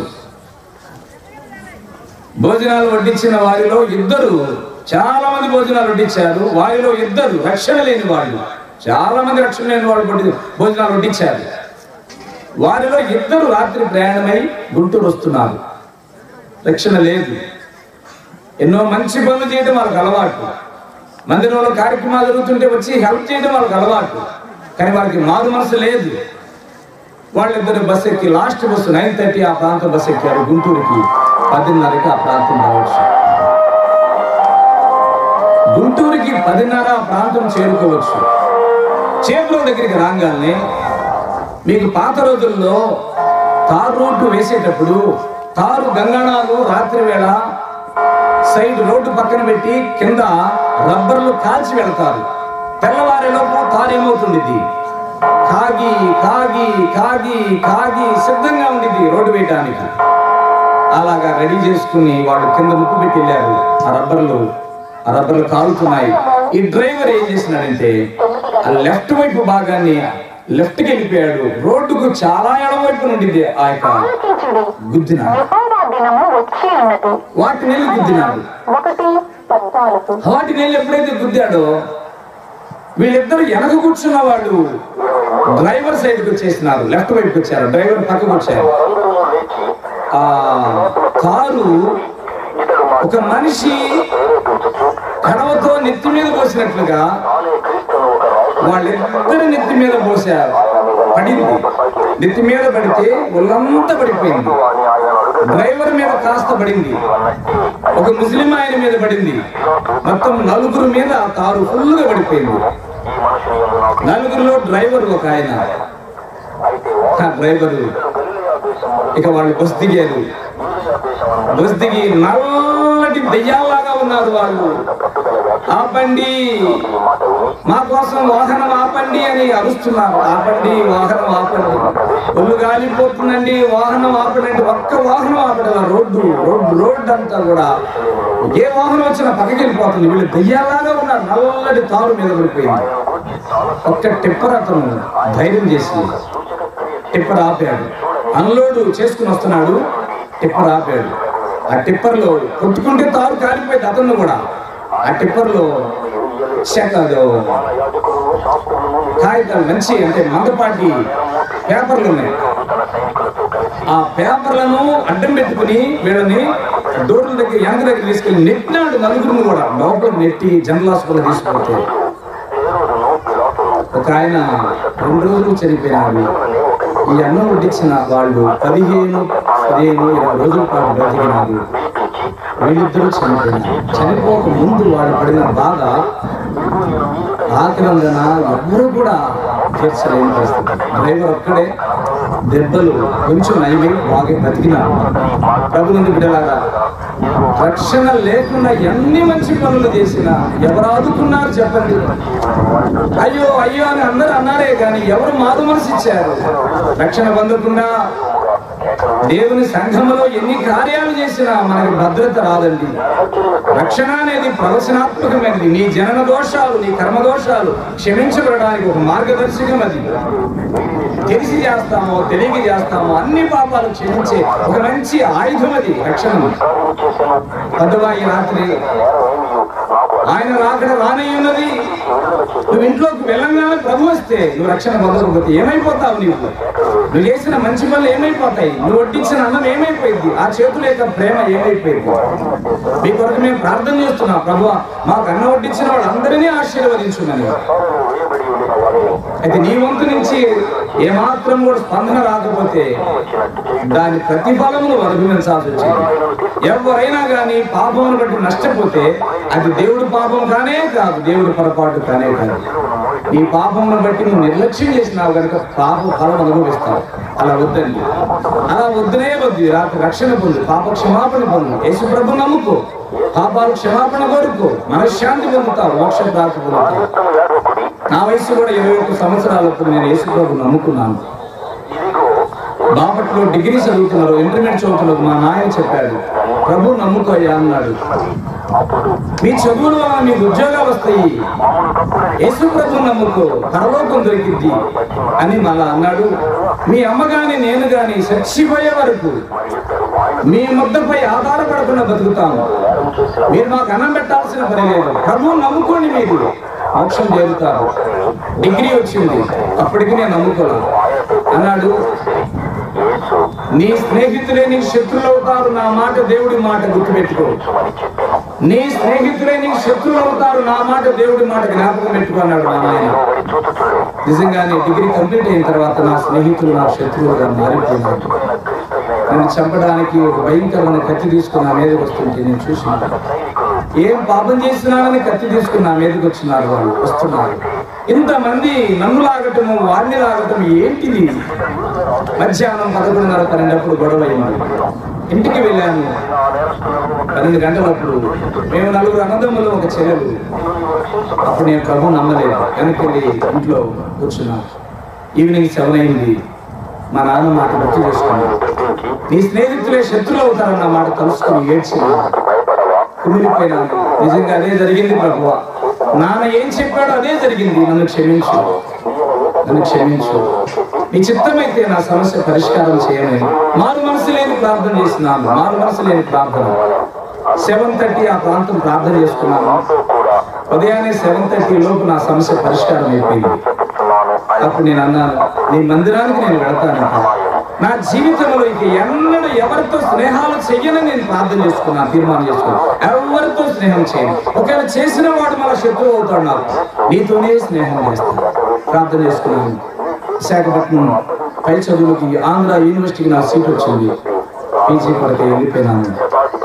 భోజనాలు వడ్డించిన వారిలో ఇద్దరు, చాలా మంది భోజనాలు వడ్డించారు. వారిలో ఇద్దరు రక్షణ లేని వాళ్ళు, చాలా మంది రక్షణ లేని వాళ్ళు భోజనాలు వడ్డించారు. వారిలో ఇద్దరు రాత్రి ప్రయాణమై గుంటూరు వస్తున్నారు. రక్షణ లేదు. ఎన్నో మంచి పనులు చేయడం వాళ్ళకి అలవాటు. మందిరంలో కార్యక్రమాలు జరుగుతుంటే వచ్చి హెల్ప్ చేయడం వాళ్ళకి అలవాటు. కానీ వాళ్ళకి మారు మనసు లేదు. వాళ్ళిద్దరు బస్సు ఎక్కి లాస్ట్ బస్సు 9:30 ఆ ప్రాంతం బస్సు ఎక్కారు గుంటూరుకి. 10:30కి ఆ ప్రాంతం రావచ్చు, గుంటూరుకి 10:30 ఆ ప్రాంతం చేరుకోవచ్చు. చేబ్రోలు దగ్గరికి రాగానే మీకు పాత రోజుల్లో తారు రోడ్డు వేసేటప్పుడు తారు గంగాణాలు రాత్రి వేళ సైడ్ రోడ్డు పక్కన పెట్టి కింద రబ్బర్లు కాల్చి వెళ్తారు. తెల్లవారేలోపు తారు ఏమవుతుంది, కాగి కాగి కాగి కాగి సిద్ధంగా ఉంది రోడ్డు వేయడానికి. అలాగా రెడీ చేసుకుని వాళ్ళు కింద ముక్కు పెట్టి వెళ్ళారు. ఆ రబ్బర్లు కాలుతున్నాయి. ఈ డ్రైవర్ ఏం చేసినాడంటే ఆ లెఫ్ట్ వైపు భాగాన్ని లెఫ్ట్కి వెళ్ళిపోయాడు. రోడ్డుకు చాలా ఎడమవైపు నుండి ఆ యొక్క గుద్దినాడు. వాటి నెల్లి గుద్దినాడు. వాటి నెల్లి ఎప్పుడైతే గుద్దాడో వీళ్ళిద్దరు వెనక కూర్చున్న వాళ్ళు డ్రైవర్ సైడ్కి వచ్చేసినారు, లెఫ్ట్ వైపుకి వచ్చారు. డ్రైవర్ పక్కకు వచ్చారు. ఆ కారు ఒక మనిషి కడవతో నెత్తి మీద పోసినట్లుగా వాళ్ళిద్దరు నెత్తి మీద పోసారు. పడింది, నెత్తి మీద పడితే ఒళ్ళంతా పడిపోయింది. డ్రైవర్ మీద కాస్త పడింది, ఒక ముస్లిం ఆయన మీద పడింది. మొత్తం 4 మీద కారు ఫుల్గా పడిపోయింది. 4లో డ్రైవర్ ఒక ఆయన. డ్రైవరు ఇక వాళ్ళు బస్ దిగారు. బస్ దిగి నల్లటి దెయ్యాల్లాగా ఉన్నారు వాళ్ళు. ఆపండి, మా కోసం వాహనం ఆపండి అని అరుస్తున్నారు. ఆపండి, వాహనం ఆపండి, ఒళ్ళు గాలిపోతుందండి, వాహనం ఆపండి. ఒక్క వాహనం ఆపడం, రోడ్డు అంతా కూడా ఏ వాహనం వచ్చినా పక్కకి వెళ్ళిపోతుంది. వీళ్ళు దెయ్యాల్లాగా ఉన్నారు. నల్లటి తారు మీద పడిపోయింది. ఒక్క టిప్పర్ అతను ధైర్యం చేసి టిప్పర్ ఆపాడు. అన్లోడ్ చేసుకుని వస్తున్నాడు, టిప్పర్ ఆపాడు. ఆ టిప్పర్లో కొట్టుకుంటే తారు కాలిపోయింది అతను కూడా. ఆ టిప్పర్లో కాగితాలు మంచి అంటే మందపాటి పేపర్లు ఉన్నాయి. ఆ పేపర్లను అడ్డం పెట్టుకుని వీళ్ళని డోర్ల దగ్గర వెనక దగ్గర తీసుకెళ్ళి నెట్టినాడు. 4 కూడా లోపలికి నెట్టి జనరల్ హాస్పిటల్ తీసుకుంటే ఒక ఆయన 2 రోజులు చనిపోయినాడు. ఈ అన్నం వడ్డించిన వాళ్ళు 15, 20 రోజుల పాటు బ్రతికినారు. వీళ్ళిద్దరూ చనిపోయినారు. చనిపోక ముందు వాడు పడిన బాధ ఆక్రందన ఎవ్వరూ కూడా తీర్చలేని పరిస్థితి. డ్రైవర్ ఒక్కడే దెబ్బలు కొంచెం నైవే బాగా బతికినారు. ప్రభు నుండి బిడ్డలాగా రక్షణ లేకుండా ఎన్ని మంచి పనులు చేసినా ఎవరు ఆదుకున్నారు చెప్పండి? అయ్యో అయ్యో అని అందరూ అన్నారే కానీ ఎవరు మారు మనసు ఇచ్చారు? రక్షణ పొందకుండా దేవుని సంఘంలో ఎన్ని కార్యాలు చేసినా మనకి భద్రత రాదండి. రక్షణ అనేది ప్రవచనాత్మకమైనది. నీ జనన దోషాలు, నీ కర్మ దోషాలు క్షమించబడడానికి ఒక మార్గదర్శకం. అది తెలిసి చేస్తామో తెలియక చేస్తామో అన్ని పాపాలు క్షమించే ఒక మంచి ఆయుధం అది రక్షణ. పదవా ఈ రాత్రి ఆయన రాకడ రానయ్యున్నది. నువ్వు ఇంట్లోకి వెళ్ళంగానే ప్రభు వస్తే నువ్వు రక్షణ పొందకపోతే ఏమైపోతావు? నువ్వు చేసిన మంచి పనులు ఏమైపోతాయి? నువ్వు వడ్డించిన అన్నం ఏమైపోయింది? ఆ చేతుల యొక్క ప్రేమ ఏమైపోయింది? మీ కొరకు మేము ప్రార్థన చేస్తున్నాం. ప్రభు మాకు అన్నం వడ్డించిన వాళ్ళందరినీ ఆశీర్వదించున్నాను. అయితే నీ వంతు నుంచి ఏమాత్రం కూడా స్పందన రాకపోతే దాని ప్రతిఫలమును అనుభవించాల్సి వచ్చింది. ఎవరైనా కానీ పాపమును బట్టి నష్టపోతే అది దేవుడి పాపం కానే కాదు, దేవుడి పొరపాటు కానే కాదు. నీ పాపమును బట్టి నువ్వు నిర్లక్ష్యం చేసినావు కనుక పాప ఫలం అనుభవిస్తావు. అలా వద్దండి, అలా వద్దునే వద్దు. రాత్రి రక్షణ పొందు, పాప క్షమాపణ పొందు, యేసు ప్రభు నమ్ముకో, పాపాలు క్షమాపణ కొరకు మనశ్శాంతి పొందుతావు, మోక్ష ప్రాప్తి పొందుతావు. నా వయసు కూడా 21 సంవత్సరాలప్పుడు నేను యేసు ప్రభు నమ్ముకున్నాను. బాపట్లో డిగ్రీ చదువుతున్నారు, ఇంటర్మీడియట్ చదువుతున్నారు. మా నాయన చెప్పాడు, ప్రభు నమ్ముకోయ్యా అన్నాడు. మీ చదువుల వల్ల మీకు ఉద్యోగాలు వస్తాయి, యేసు ప్రభు నమ్ముకో, పరలోకం దొరికిద్ది అని మళ్ళా అన్నాడు. మీ అమ్మ గాని నేను గాని చచ్చిపోయే వరకు మీ ముద్దపై ఆధారపడకుండా బతుకుతాము. మీరు మాకు అన్నం పెట్టాల్సిన పని లేదు, ప్రభు నమ్ముకోండి, మీరు మోక్షం చేరుతారు. డిగ్రీ వచ్చింది, అప్పటికి నేను నమ్ముకోలేదు అన్నాడు. నీ స్నేహితులే నీ శత్రులు అవుతారు, నా మాట దేవుడి మాట గుర్తుపెట్టుకో. నీ స్నేహితులే నీ శత్రులు అవుతారు, నా మాట దేవుడి మాట జ్ఞాపకం పెట్టుకున్నాడు మా నాయన. నిజంగానే డిగ్రీ కంప్లీట్ అయిన తర్వాత నా స్నేహితులు నా శత్రువులుగా మారిపోయినారు. నన్ను చంపడానికి ఒక భయంకరమైన కత్తి తీసుకుని నా మీదకి వస్తుంటే నేను చూసినాను. ఏం పాపం చేస్తున్నానని కత్తి తీసుకుని నా మీదకి వచ్చినారు, వాళ్ళు వస్తున్నారు. ఇంతమంది నన్ను లాగటము, వాడిని లాగటం ఏంటిది? మధ్యాహ్నం 11:30 గొడవ అయింది. ఇంటికి వెళ్ళాను. 12 గంటలప్పుడు మేము 4 అన్నదమ్ములు, ఒక చెల్లెలు. అప్పుడు నేను ప్రభు నమ్మలేదు. వెనక్కి వెళ్ళి ఇంట్లో కూర్చున్నాను. ఈవినింగ్ 7 అయింది. మా నాన్న మాట గుర్తు చేసుకున్నాను. నీ స్నేహితులే శత్రులు అవుతారన్న మాట తలుసుకుని ఏడ్చినా, కుమిలిపోయినాను. నిజంగా అదే జరిగింది ప్రభువా. నాన్న ఏం చెప్పాడో అదే జరిగింది. నన్ను క్షమించు, నన్ను క్షమించు. నీ చిత్తమైతే నా సమస్య పరిష్కారం చేయమని మారు మనసు లేని ప్రార్థన చేస్తున్నాను. మారు మనసు లేని ప్రార్థన. 7:30 ఆ ప్రాంతం ప్రార్థన చేసుకున్నాను. ఉదయాన్నే 7:30 లోపు నా సమస్య పరిష్కారం అయిపోయింది. అప్పుడు నేను అన్నాను, నీ మందిరానికి నేను వెళతానంట. నా జీవితంలో ఇక ఎన్నడూ ఎవరితో స్నేహాలు చెయ్యని నేను ప్రార్థన చేసుకున్నాను, తీర్మానం చేసుకున్నాను. ఎవరితో స్నేహం చేయను. ఒకవేళ చేసిన వాడు మన శత్రువు అవుతాడు. నాకు నీతోనే స్నేహం చేస్తాను. ప్రార్థన చేసుకున్నాను. విశాఖపట్నం పై చదువులకి ఆంధ్ర యూనివర్సిటీకి నా సీట్ వచ్చింది. పీజీ కొరకు వెళ్ళిపోయినాను.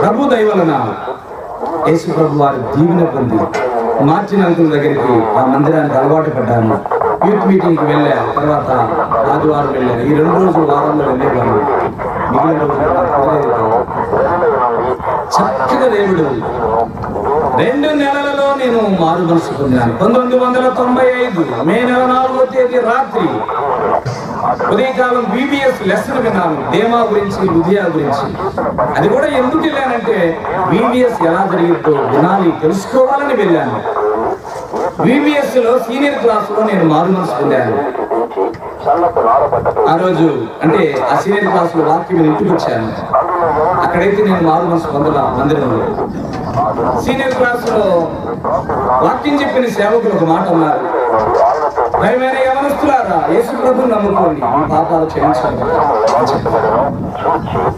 ప్రభు దయ వలన యేసు ప్రభు వారి దీవెన పొంది మార్టిన్ అంకుల్ దగ్గరికి ఆ మందిరానికి అలవాటు పడ్డాను. యూత్ మీటింగ్కి వెళ్ళా. తర్వాత ఆదివారం వెళ్ళాను. ఈ 2 రోజులు వారంలో వెళ్ళేవాళ్ళు. మిగిలిన రోజులు చక్కగా దేవుడు 2 నెలలలో నేను మారు మనసు పొందినాను. 1995 మే నెల 4వ తేదీ రాత్రి ఉదయకాలం VBS లెసన్ విన్నాను. దేమా గురించి, లుధియా గురించి. అది కూడా ఎందుకు వెళ్ళానంటే VBS ఎలా జరిగిందో వినాలి, తెలుసుకోవాలని వెళ్ళాను. VBS లో సీనియర్ క్లాసులో నేను మారు మనసు పొందాను. ఆ రోజు అంటే ఆ సీనియర్ క్లాసులో వాక్యం ఇంటికి వచ్చాను. అక్కడైతే నేను మారు మనసు పొందలా. మందిరంలో సీనియర్ క్లాసులో వాక్యం చెప్పిన సేవకులు ఒక మాట అన్నారు, భయమైన యవనస్తులారా యేసు ప్రభువుని నమ్ముకోండి, మీ పాపాలు క్షమించండి.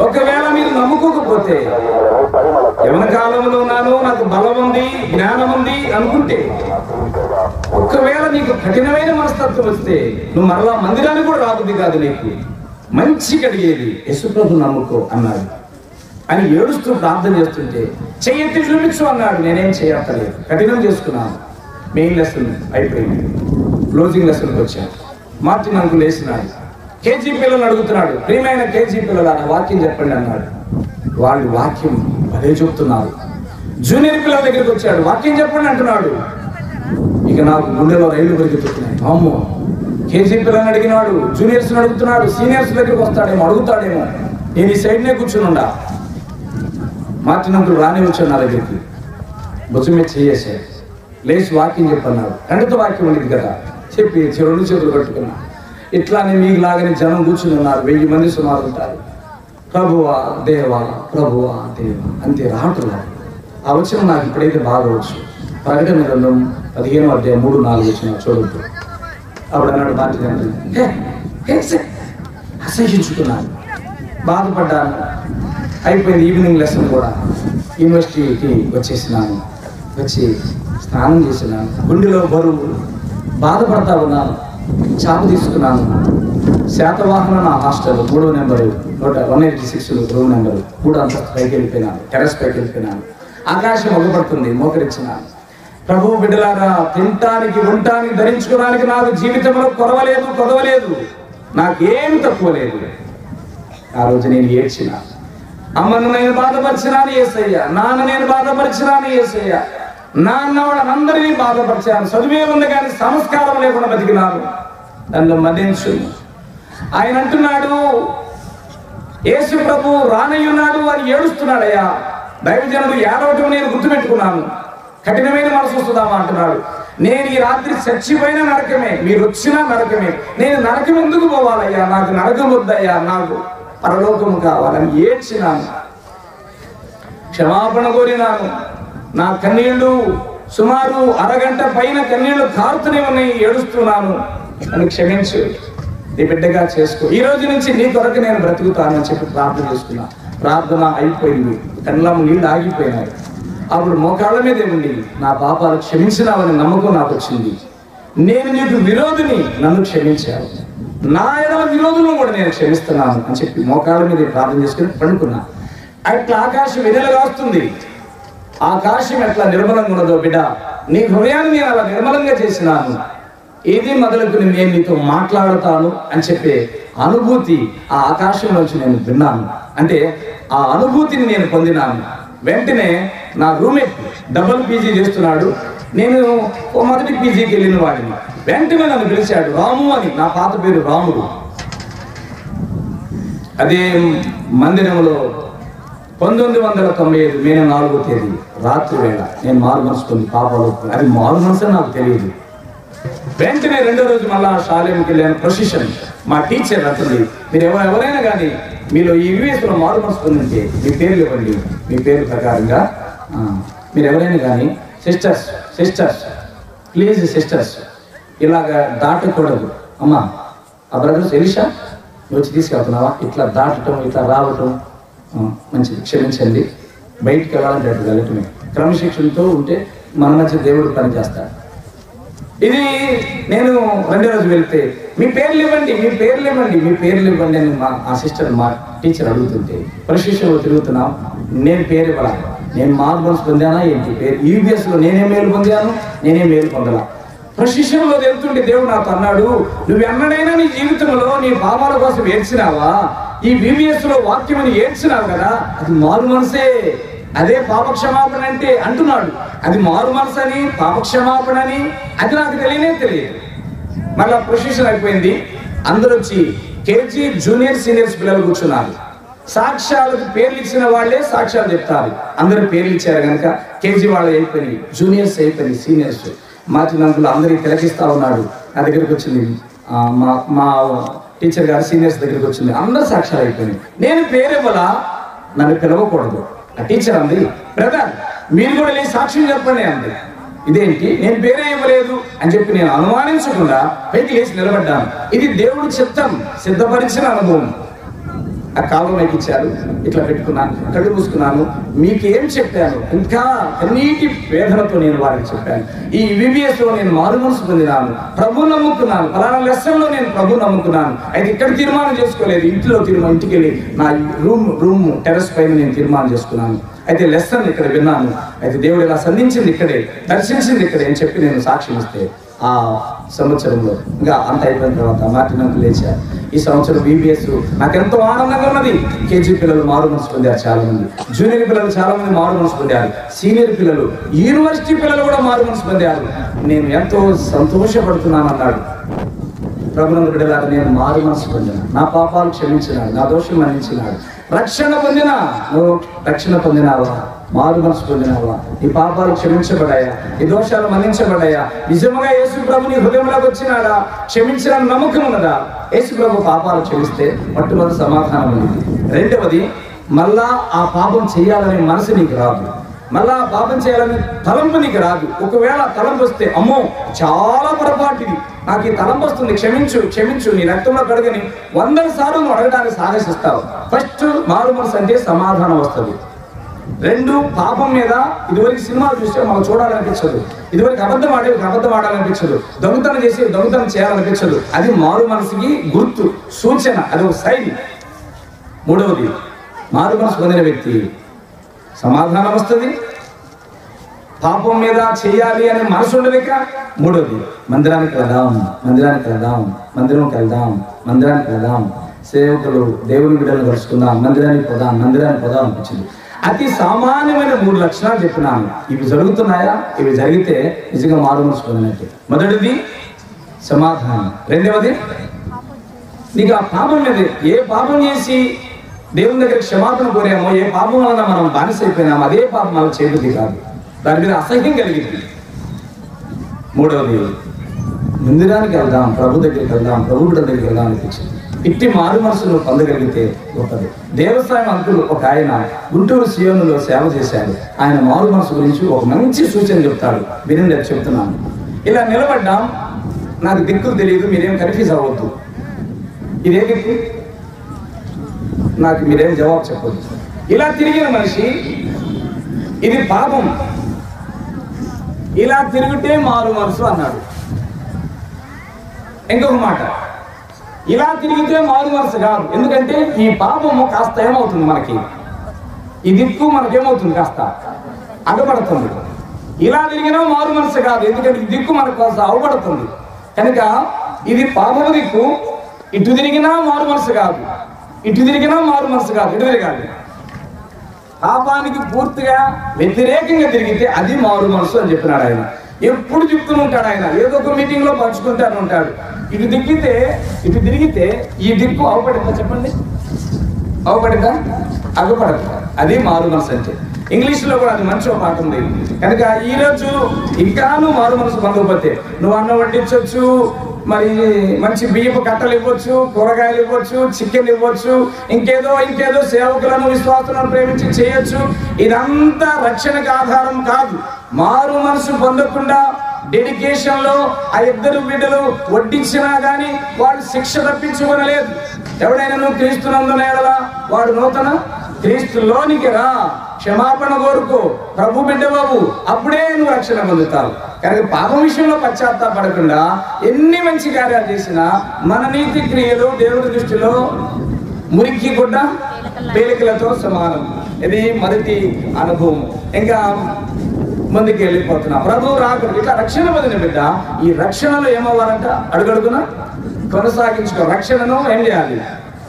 ఒకవేళ మీరు నమ్ముకోకపోతే, యవన కాలంలో ఉన్నాను, నాకు బలం ఉంది, జ్ఞానం ఉంది అనుకుంటే, ఒకవేళ నీకు కఠినమైన మనస్తత్వం వస్తే నువ్వు మరలా మందిరానికి కూడా రాబుద్ది కాదు. నీకు మంచి కడిగేది యేసు ప్రభువుని నమ్ముకో అన్నాడు. అని ఏడుస్తూ ప్రార్థన చేస్తుంటే చెయ్యెత్తి చూపించు అన్నాడు. నేనేం చేయక్కర్లేదు, కఠినం చేసుకున్నాను. మెయిన్ లెసన్ అయిపోయింది. క్లోజింగ్ లెసన్కి వచ్చాను. మార్టిన్ అంకుల్ వేసినాడు. కేజీ పిల్లలు అడుగుతున్నాడు, ప్రియమైన కేజీ పిల్లలు ఆ వాక్యం చెప్పండి అన్నాడు. వాళ్ళు వాక్యం అదే చెప్తున్నారు. జూనియర్ పిల్లల దగ్గరికి వచ్చాడు, వాక్యం చెప్పండి అంటున్నాడు. ఇక నాకు గుండెలో రైలు పరిగెత్తుతున్నాయి. అమ్మో, కేజీ పిల్లల్ని అడిగినాడు, జూనియర్స్ అడుగుతున్నాడు, సీనియర్స్ దగ్గరికి వస్తాడేమో, అడుగుతాడేమో. నేను ఈ సైడ్నే కూర్చునుండా. మార్టిన్ అంకుల్ రాని వచ్చాడు నా దగ్గరికి. భుజం మీద చేసాడు, లేచి వాక్యం చెప్పన్నాడు. కంటితో వాక్యం ఉండేది కదా, చెప్పి 2 చేతులు కట్టుకున్నా. ఇట్లానే మీకు లాగానే జనం కూర్చుని ఉన్నారు. 1000 మంది సుమారు ఉంటారు. ప్రభువా దేవా, ప్రభువా దేవా అంతే రావట్లేదు. ఆ వచ్చిన నాకు ఇప్పుడైతే బాగా వచ్చు. ప్రకటన గ్రంథం 15:3-4 వచ్చిన చూడద్దు. అప్పుడు అన్నాడు మార్టిన్ అంకుల్, అసహించుకున్నాను, బాధపడ్డాను. అయిపోయింది. ఈవినింగ్ లెసన్ కూడా యూనివర్సిటీకి వచ్చేసినాను. వచ్చి స్నానం చేసినాను. గుండెలో బరువు, బాధపడతా ఉన్నాను. చాప తీసుకున్నాను. శాతవాహన నా హాస్టల్ 3వ నెంబరు 186 రూమ్ నెంబరు 3వ అంతస్తు పైకి వెళ్ళిపోయినాను. టెర్రస్ పైకి వెళ్ళిపోయినాను. ఆకాశం మొగపడుతుంది. మోకరించినాను. ప్రభువు బిడ్డలారా, తినటానికి, ఉండటానికి, ధరించుకోవడానికి నాకు జీవితంలో కొదవలేదు. నాకేం తక్కువ లేదు. ఆ రోజు నేను ఏడ్చిన. అమ్మను నేను బాధపరిచినాను యేసయ్య, నాన్న నేను బాధపరిచినాను యేసయ్య, నాన్న వాళ్ళందరినీ బాధపరిచాను. చదువే ఉంది కానీ సంస్కారం లేకుండా బతికినాను. నన్ను మన్నించు. ఆయన అంటున్నాడు, యేసు ప్రభు రానయ్యున్నాడు అని ఏడుస్తున్నాడయ్యా. దైవజనుడు ఏడవటం నేను గుర్తుపెట్టుకున్నాను. కఠినమైన మనసు వస్తుందామా అంటున్నాడు. నేను ఈ రాత్రి చచ్చిపోయిన నరకమే, మీరు వచ్చినా నరకమే. నేను నరకం ఎందుకు పోవాలయ్యా? నాకు నరకం వద్దయ్యా, నాకు పరలోకము కావాలని ఏడ్చినాను. క్షమాపణ కోరినాను. నా కన్నీళ్లు సుమారు అరగంట పైన కన్నీళ్లు కారుతూనే ఉన్నాయి. ఏడుస్తున్నాను. నన్ను క్షమించు, నీ బిడ్డగా చేసుకో. ఈ రోజు నుంచి నీ కొరకు నేను బ్రతుకుతానని చెప్పి ప్రార్థన చేసుకున్నా. ప్రార్థన అయిపోయింది. కళ్ళ నీళ్ళు ఆగిపోయినాయి. అప్పుడు మోకాళ్ళ మీదే ఉండి నా పాపాలు క్షమించినావని నమ్మకం నాకు వచ్చింది. నేను నీకు విరోధిని, నన్ను క్షమించావు. నా ఎడల విరోధులను కూడా నేను క్షమిస్తున్నాను అని చెప్పి మోకాళ్ళ మీద ప్రార్థన చేసుకుని పండుకున్నా. అట్లా ఆకాశం వెన్నెలగా వస్తుంది. ఆకాశం ఎట్లా నిర్మలంగా ఉన్నదో బిడ్డ, నీ హృదయాన్ని నేను అలా నిర్మలంగా చేసినాను, ఏది మొదలుకు నేను నీతో మాట్లాడతాను అని చెప్పే అనుభూతి ఆ ఆకాశంలోంచి నేను విన్నాను. అంటే ఆ అనుభూతిని నేను పొందినాను. వెంటనే నా రూమ్మేట్ డబుల్ పీజీ చేస్తున్నాడు, నేను మొదటి పీజీకి వెళ్ళిన వాడిని. వెంటనే నన్ను పిలిచాడు, రాము అని. నా పాత పేరు రాముడు. అదే మందిరంలో 1995 మే 4వ తేదీ రాత్రి వేళ నేను మారు మనసు పొంది పాపాలు, అది మారు మనసు నాకు తెలియదు. వెంటనే రెండో రోజు మళ్ళా శాలెంకి వెళ్ళాను. ప్రొసిషన్ మా టీచర్ అంటుంది, మీరు ఎవరైనా కానీ మీలో ఈ యూఎస్లో మారు మనసు పొందింటే మీ పేర్లు ఇవ్వండి, మీ పేరు ప్రకారంగా మీరు ఎవరైనా కానీ సిస్టర్స్ ప్లీజ్ సిస్టర్స్ ఇలాగా దాటకూడదు. అమ్మా ఆ బ్రదర్స్ ఎలిషా నువ్వు వచ్చి తీసుకెళ్తున్నావా, ఇట్లా దాటటం ఇట్లా రావటం మంచిది, క్షమించండి, బయటికి వెళ్ళాలంటే అటు వెళ్ళటమే. క్రమశిక్షణతో ఉంటే మన మధ్య దేవుడు పనిచేస్తాడు. ఇది నేను రెండో రోజు వెళ్తే మీ పేర్లు ఇవ్వండి అని ఆ సిస్టర్ మా టీచర్ అడుగుతుంటే, ప్రశిక్షణలో తిరుగుతున్నాం, నేను పేరు ఇవ్వాల, నేను మారు మనసు పొందానా ఏంటి పేరు, యూబిఎస్లో నేనే మేలు పొందాలా. ప్రశిక్షణలో వెళ్తుంటే దేవుడు నాకు అన్నాడు, నువ్వు ఎన్నడైనా నీ జీవితంలో నీ పాపాల కోసం ఏడ్చినావా, ఈ బీబీఎస్లో వాక్యమని ఏడ్చినావు కదా, అది మారు మనసే, అదే పాపక్షమాపణ అంటే అంటున్నాడు. అది మారు మనసు అని పాపక్షమాపణ అని అది నాకు తెలియదు. మళ్ళా ప్రొసెషన్ అయిపోయింది. అందరూ వచ్చి కేజీ జూనియర్ సీనియర్స్ పిల్లలు కూర్చున్నారు. సాక్ష్యాలకు పేర్లు ఇచ్చిన వాళ్ళే సాక్ష్యాలు చెప్తారు. అందరూ పేర్లు ఇచ్చారు కనుక కేజీ వాళ్ళు అయిపోయింది, జూనియర్స్ అయిపోయింది, సీనియర్స్ మార్చిన అంకులు అందరికి తిలకిస్తా ఉన్నాడు. నా దగ్గరికి వచ్చింది మా టీచర్ గారు సీనియర్స్ దగ్గరికి వచ్చింది, అందరు సాక్ష్యాలు అయిపోయినాయి. నేను పేరు ఇవ్వాలా, నన్ను పిలవకూడదు. ఆ టీచర్ అంది, బ్రదర్ మీరు కూడా లేచి సాక్ష్యం చెప్పండి అంది. ఇదేంటి నేను పేరే ఇవ్వలేదు అని చెప్పి నేను అనుమానించకుండా పైకి లేచి నిలబడ్డాను. ఇది దేవుడు చిత్తం సిద్ధపరిచిన అనుభవం. ఆ కాలం ఎక్కిచ్చారు, ఇట్లా పెట్టుకున్నాను, కళ్ళు మూసుకున్నాను. మీకేం చెప్పాను, ఇంకా కన్నీటి వేదనతో నేను వారికి చెప్పాను. ఈ విబిఎస్లో నేను మారు మనసు పొందినాను, ప్రభు నమ్ముకున్నాను, ఫలానా లెసన్లో నేను ప్రభు నమ్ముకున్నాను. అయితే ఇక్కడ తీర్మానం చేసుకోలేదు, ఇంటికి వెళ్ళి నా రూమ్ టెర్రస్ పైన నేను తీర్మానం చేసుకున్నాను. అయితే లెసన్ ఇక్కడ విన్నాను, అయితే దేవుడు ఇలా సంధించింది ఇక్కడే, దర్శించింది ఇక్కడే అని చెప్పి నేను సాక్ష్యం ఇస్తే ఆ సంవత్సరంలో ఇంకా అంత అయిపోయిన తర్వాత మార్టిన్ అంకుల్ లేచారు. ఈ సంవత్సరం బీబీఎస్ నాకెంతో ఆనందంగా ఉన్నది. కేజీ పిల్లలు మారు మనసు పొందారు, చాలా మంది జూనియర్ పిల్లలు చాలా మంది మారు మనసు పొందారు, సీనియర్ పిల్లలు, యూనివర్సిటీ పిల్లలు కూడా మారు మనసు పొందారు. నేను ఎంతో సంతోషపడుతున్నాను అన్నాడు. ప్రభునందు బిడ్డలారా, నేను మారు మనసు పొందిన, నా పాపాలు క్షమించినాడు, నా దోషం మన్నించినాడు, రక్షణ పొందినా. నువ్వు రక్షణ పొందినావా, మారు మనసు పొందినావా, నీ పాపాలు క్షమించబడాయా, నీ దోషాలు మన్నించబడాయా, నిజంగా యేసు ప్రభు నీ హృదయంలోకి వచ్చినాడా, క్షమించిన నమ్మకం ఉన్నదా? యేసు ప్రభు పాపాలు క్షమిస్తే మొట్టమొదటి సమాధానం ఉంది. రెండవది, మళ్ళా ఆ పాపం చేయాలనే మనసు నీకు రాదు, మళ్ళా ఆ పాపం చేయాలని తలంపు నీకు రాదు. ఒకవేళ తలంపు వస్తే అమ్మో చాలా పొరపాటిది, నాకు ఈ తలంపు వస్తుంది, క్షమించు నీ రక్తంలో కడగని 100 సార్లు నువ్వు అడగడానికి సాహసిస్తావు. ఫస్ట్ మారు మనసు అంటే సమాధానం వస్తుంది. 2, పాపం మీద ఇదివరకు సినిమాలు చూస్తే మనం చూడాలనిపించదు, ఇదివరకు అబద్ధం ఆడాలనిపించదు, దొంగతనం చేయాలనిపించదు. అది మారు మనసుకి గుర్తు, సూచన, అది ఒక సైన్. మూడవది, మారు మనసు పొందిన వ్యక్తి సమాధానం వస్తుంది, పాపం మీద చేయాలి అనే మనసు ఉండదు. ఇక మూడవది, మందిరానికి వెళ్దాం, సేవకులు దేవుని బిడ్డలను కలుసుకుందాం, మందిరానికి పోదాం అనిపించింది. అతి సామాన్యమైన 3 లక్షణాలు చెప్పినాను. ఇవి జరుగుతున్నాయా? ఇవి జరిగితే నిజంగా మారు మనసు పొందినట్టే. మొదటిది సమాధానం, రెండవది నీకు ఆ పాపం మీద, ఏ పాపం చేసి దేవుని దగ్గర క్షమాపణ కోరామో, ఏ పాపం వలన మనం బానిసైపోయినామో అదే పాపం మనం చేయబుద్ధి కాదు, దాని మీద అసహ్యం కలిగింది. మూడవది, మందిరానికి వెళ్దాం, ప్రభు దగ్గరికి వెళ్దాం, ప్రభు బిడ్డ దగ్గరికి వెళ్దాం అనిపించింది. ఇట్టి మారు మనసును పొందగలిగితే గొప్పది. దేవసాయం అంకులు ఒక ఆయన గుంటూరు సియోనులో సేవ చేశాడు. ఆయన మారు మనసు గురించి ఒక మంచి సూచన చెప్తాడు, వినండి, చెప్తున్నాను. ఇలా నిలబడ్డాం, నాకు దిక్కులు తెలియదు, మీరేం కన్ఫ్యూజ్ అవ్వద్దు. ఇదే దిక్కు, నాకు మీరేం జవాబు చెప్పొద్దు. ఇలా తిరిగిన మనిషి, ఇది పాపం, ఇలా తిరిగితే మారు మనసు అన్నాడు. ఇంకొక మాట, ఇలా తిరిగితే మారు మనసు కాదు. ఎందుకంటే ఈ పాపము కాస్త ఏమవుతుంది, మనకి ఈ దిక్కు మనకేమవుతుంది, కాస్త అగపడుతుంది. ఇలా తిరిగినా మారు మనసు కాదు, ఎందుకంటే ఈ దిక్కు మనకు కాస్త అవపడుతుంది. కనుక ఇది పాపము దిక్కు. ఇటు తిరిగినా మారు మనసు కాదు, ఇటు తిరిగినా మారు మనసు కాదు, ఇటు తిరగాలి. పాపానికి పూర్తిగా వ్యతిరేకంగా తిరిగితే అది మారు మనసు అని చెప్పినాడు ఆయన. ఎప్పుడు చెప్తూ ఉంటాడు ఆయన, ఏదో ఒక మీటింగ్ లో పంచుకుంటాను ఉంటాడు. ఇటు తిరిగితే ఈ దిక్కు అవపడిందా చెప్పండి, అవపడిందా, అగపడదా? అది మారు మనసు అంటే. ఇంగ్లీష్ లో కూడా అది మంచి పాట ఉంది. కనుక ఈరోజు ఇంకా నువ్వు మారు మనసు పొందకపోతే నువ్వు అన్నం వడ్డించవచ్చు, మరి మంచి బియ్యపు కట్టలు ఇవ్వచ్చు, కూరగాయలు ఇవ్వచ్చు, చికెన్ ఇవ్వచ్చు, ఇంకేదో సేవకులను విశ్వాసులను ప్రేమించి చేయొచ్చు. ఇదంతా రక్షణకు ఆధారం కాదు. మారు మనసు పొందకుండా డెడికేషన్ లో ఆ ఇద్దరు బిడ్డలు వడ్డించినా గానీ వాళ్ళు శిక్ష తప్పించుకోనలేదు. ఎవడైనా నువ్వు క్రీస్తునందున ఎడలా వాడు నూతన క్రీస్తులోనికి రా, క్షమాపణ కోరుకో, ప్రభు బిడ్డ బాబు, అప్పుడే నువ్వు రక్షణ పొందుతావు. కనుక పాపం విషయంలో పశ్చాత్తాపడకుండా ఎన్ని మంచి కార్యాలు చేసినా మన నీతి క్రియలు దేవుడి దృష్టిలో మురికి గుడ్డ పేలికలతో సమానం. ఇది మొదటి అనుభవం. ఇంకా ముందుకు వెళ్ళిపోతున్నా. ప్రభు రాకడు ఇట్లా రక్షణ పొందిన బిడ్డ ఈ రక్షణలో ఏమవ్వాలంట, అడుగడుగున కొనసాగించుకో. రక్షణను ఏం చేయాలి,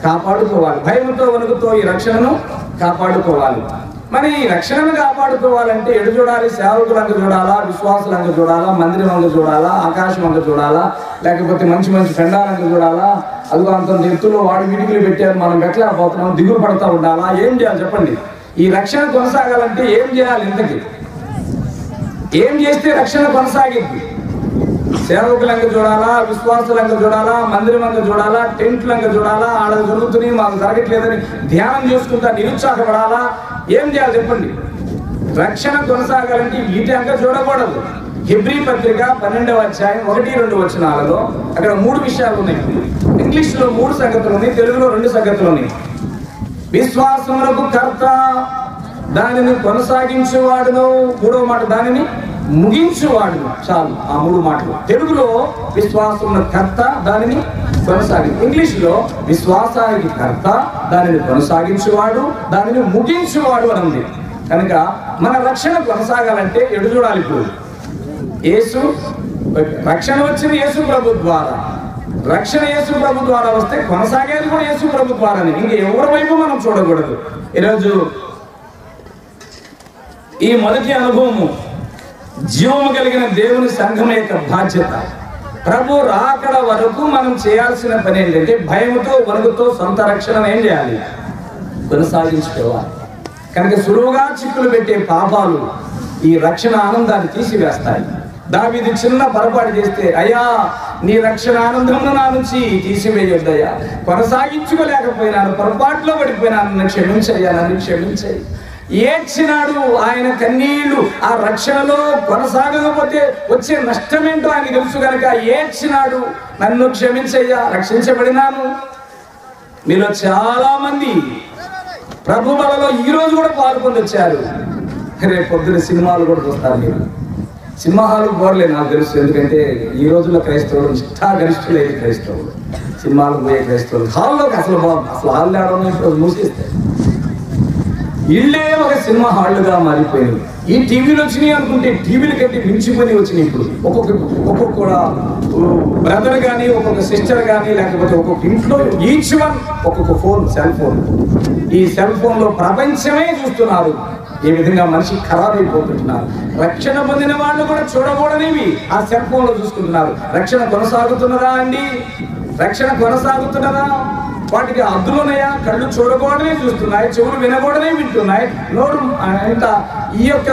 కాపాడుకోవాలి. భయముతో వణుకుతో ఈ రక్షణను కాపాడుకోవాలి. మరి ఈ రక్షణను కాపాడుకోవాలంటే ఎడు చూడాలి, సేవకులంగా చూడాలా, విశ్వాసులంగా చూడాలా, మందిరం అంగా చూడాలా, ఆకాశం అంగా చూడాలా, లేకపోతే మంచి పెండాలంగా చూడాలా? అదిగో అంత ఎత్తులో వాడి మిడికిలు పెట్టారు, మనం పెట్టలేకపోతున్నాం, దిగులు పడతా ఉండాలా? ఏం చేయాలి చెప్పండి? ఈ రక్షణ కొనసాగాలంటే ఏం చేయాలి? ఇంతకీ ఏం చేస్తే రక్షణ కొనసాగింది? సేవకులంగా చూడాలా, విశ్వాసులంగా చూడాలా, మందిరంగా చూడాలా, టెంట్లంగా చూడాలా, ఆడ జరుగుతున్నాయి మాకు జరగట్లేదని ధ్యానం చేసుకుంటా నిరుత్సాహపడాలా? ఏం చేయాలి చెప్పండి? రక్షణ కొనసాగాలంటే వీటంగా చూడకూడదు. హెబ్రీ పత్రిక 12వ అధ్యాయం 1-2 వచనాలలో అక్కడ 3 విషయాలు ఉన్నాయి. ఇంగ్లీష్ లో 3 సంగతులు ఉన్నాయి, తెలుగులో 2 సంగతులు ఉన్నాయి. విశ్వాసములకు కర్త, దానిని కొనసాగించేవాడును, 3వ మాట దానిని ముగించువాడు. చాలు ఆ 3 మాటలు. తెలుగులో విశ్వాసమున కర్త, దానిని కొనసాగి. ఇంగ్లీష్ లో విశ్వాసానికి కర్త, దానిని కొనసాగించేవాడు, దానిని ముగించేవాడు అని ఉంది. కనుక మన రక్షణ కొనసాగాలంటే ఎడు చూడాలి? ఇప్పుడు యేసు రక్షణ వచ్చిన యేసు ప్రభు ద్వారా, రక్షణ యేసు ప్రభు ద్వారా వస్తే కొనసాగేది కూడా యేసు ప్రభు ద్వారానే. ఇంక ఎవరి వైపు మనం చూడకూడదు. ఈరోజు ఈ మొదటి అనుభవము జీవము కలిగిన దేవుని సంఘం యొక్క బాధ్యత. ప్రభు రాకడ వరకు మనం చేయాల్సిన పని ఏంటంటే భయముతో వణుకుతో సొంత రక్షణ ఏం చేయాలి? కొనసాగించుకోవాలి. కనుక సులువుగా చిక్కులు పెట్టే పాపాలు ఈ రక్షణ ఆనందాన్ని తీసివేస్తాయి. దావీదు చిన్న పొరపాటు చేస్తే, అయ్యా నీ రక్షణ ఆనందమును నా నుంచి తీసివేయొద్దయ్యా, కొనసాగించుకోలేకపోయినాను, పొరపాటులో పడిపోయినాను, నన్ను క్షమించయ్యా, నన్ను క్షమించయ్యి ఏడ్చినాడు. ఆయన కన్నీళ్లు ఆ రక్షణలో కొనసాగకపోతే వచ్చే నష్టమేంటో ఆయన తెలుసు కనుక ఏడ్చినాడు, నన్ను క్షమించయ్యా, రక్షించబడినాను. మీలో చాలా మంది ప్రభు బలలో ఈ రోజు కూడా పాల్గొని వచ్చారు. రేపు పొద్దున సినిమాలు కూడా చూస్తారు. మీరు సినిమా హాలు పోరలేదు నాకు తెలుసు. ఎందుకంటే ఈ రోజుల్లో క్రైస్తవులు నిష్ఠా గరిష్ఠులైన క్రైస్తవులు, సినిమాలు పోయే క్రైస్తవులు హాల్లోకి అసలు హాల్ ఆడడం ఇప్పుడు మూసేస్తారు. ఇళ్ళే ఒక సినిమా హాళ్ళుగా మారిపోయింది. ఈ టీవీలు వచ్చినాయి అనుకుంటే టీవీల కంటే మించిపోయి వచ్చినాయి. ఇప్పుడు ఒక్కొక్క బ్రదర్ కానీ, ఒక్కొక్క సిస్టర్ కానీ, లేకపోతే ఒక్కొక్క ఇంట్లో ఈచ్ వన్ ఒక్కొక్క ఫోన్, సెల్ ఫోన్. ఈ సెల్ ఫోన్ లో ప్రపంచమే చూస్తున్నారు. ఏ విధంగా మనిషి ఖరాబ్ అయిపోతుంటున్నారు. రక్షణ పొందిన వాళ్ళు కూడా చూడకూడనివి ఆ సెల్ ఫోన్ లో చూసుకుంటున్నారు. రక్షణ కొనసాగుతున్నదా అండి? రక్షణ కొనసాగుతున్నదా? వాటికి అద్దులున్నాయా? కళ్ళు చూడకూడనే చూస్తున్నాయి, చెవులు వినకూడనే వింటున్నాయి, నోరు ఇంత ఈ యొక్క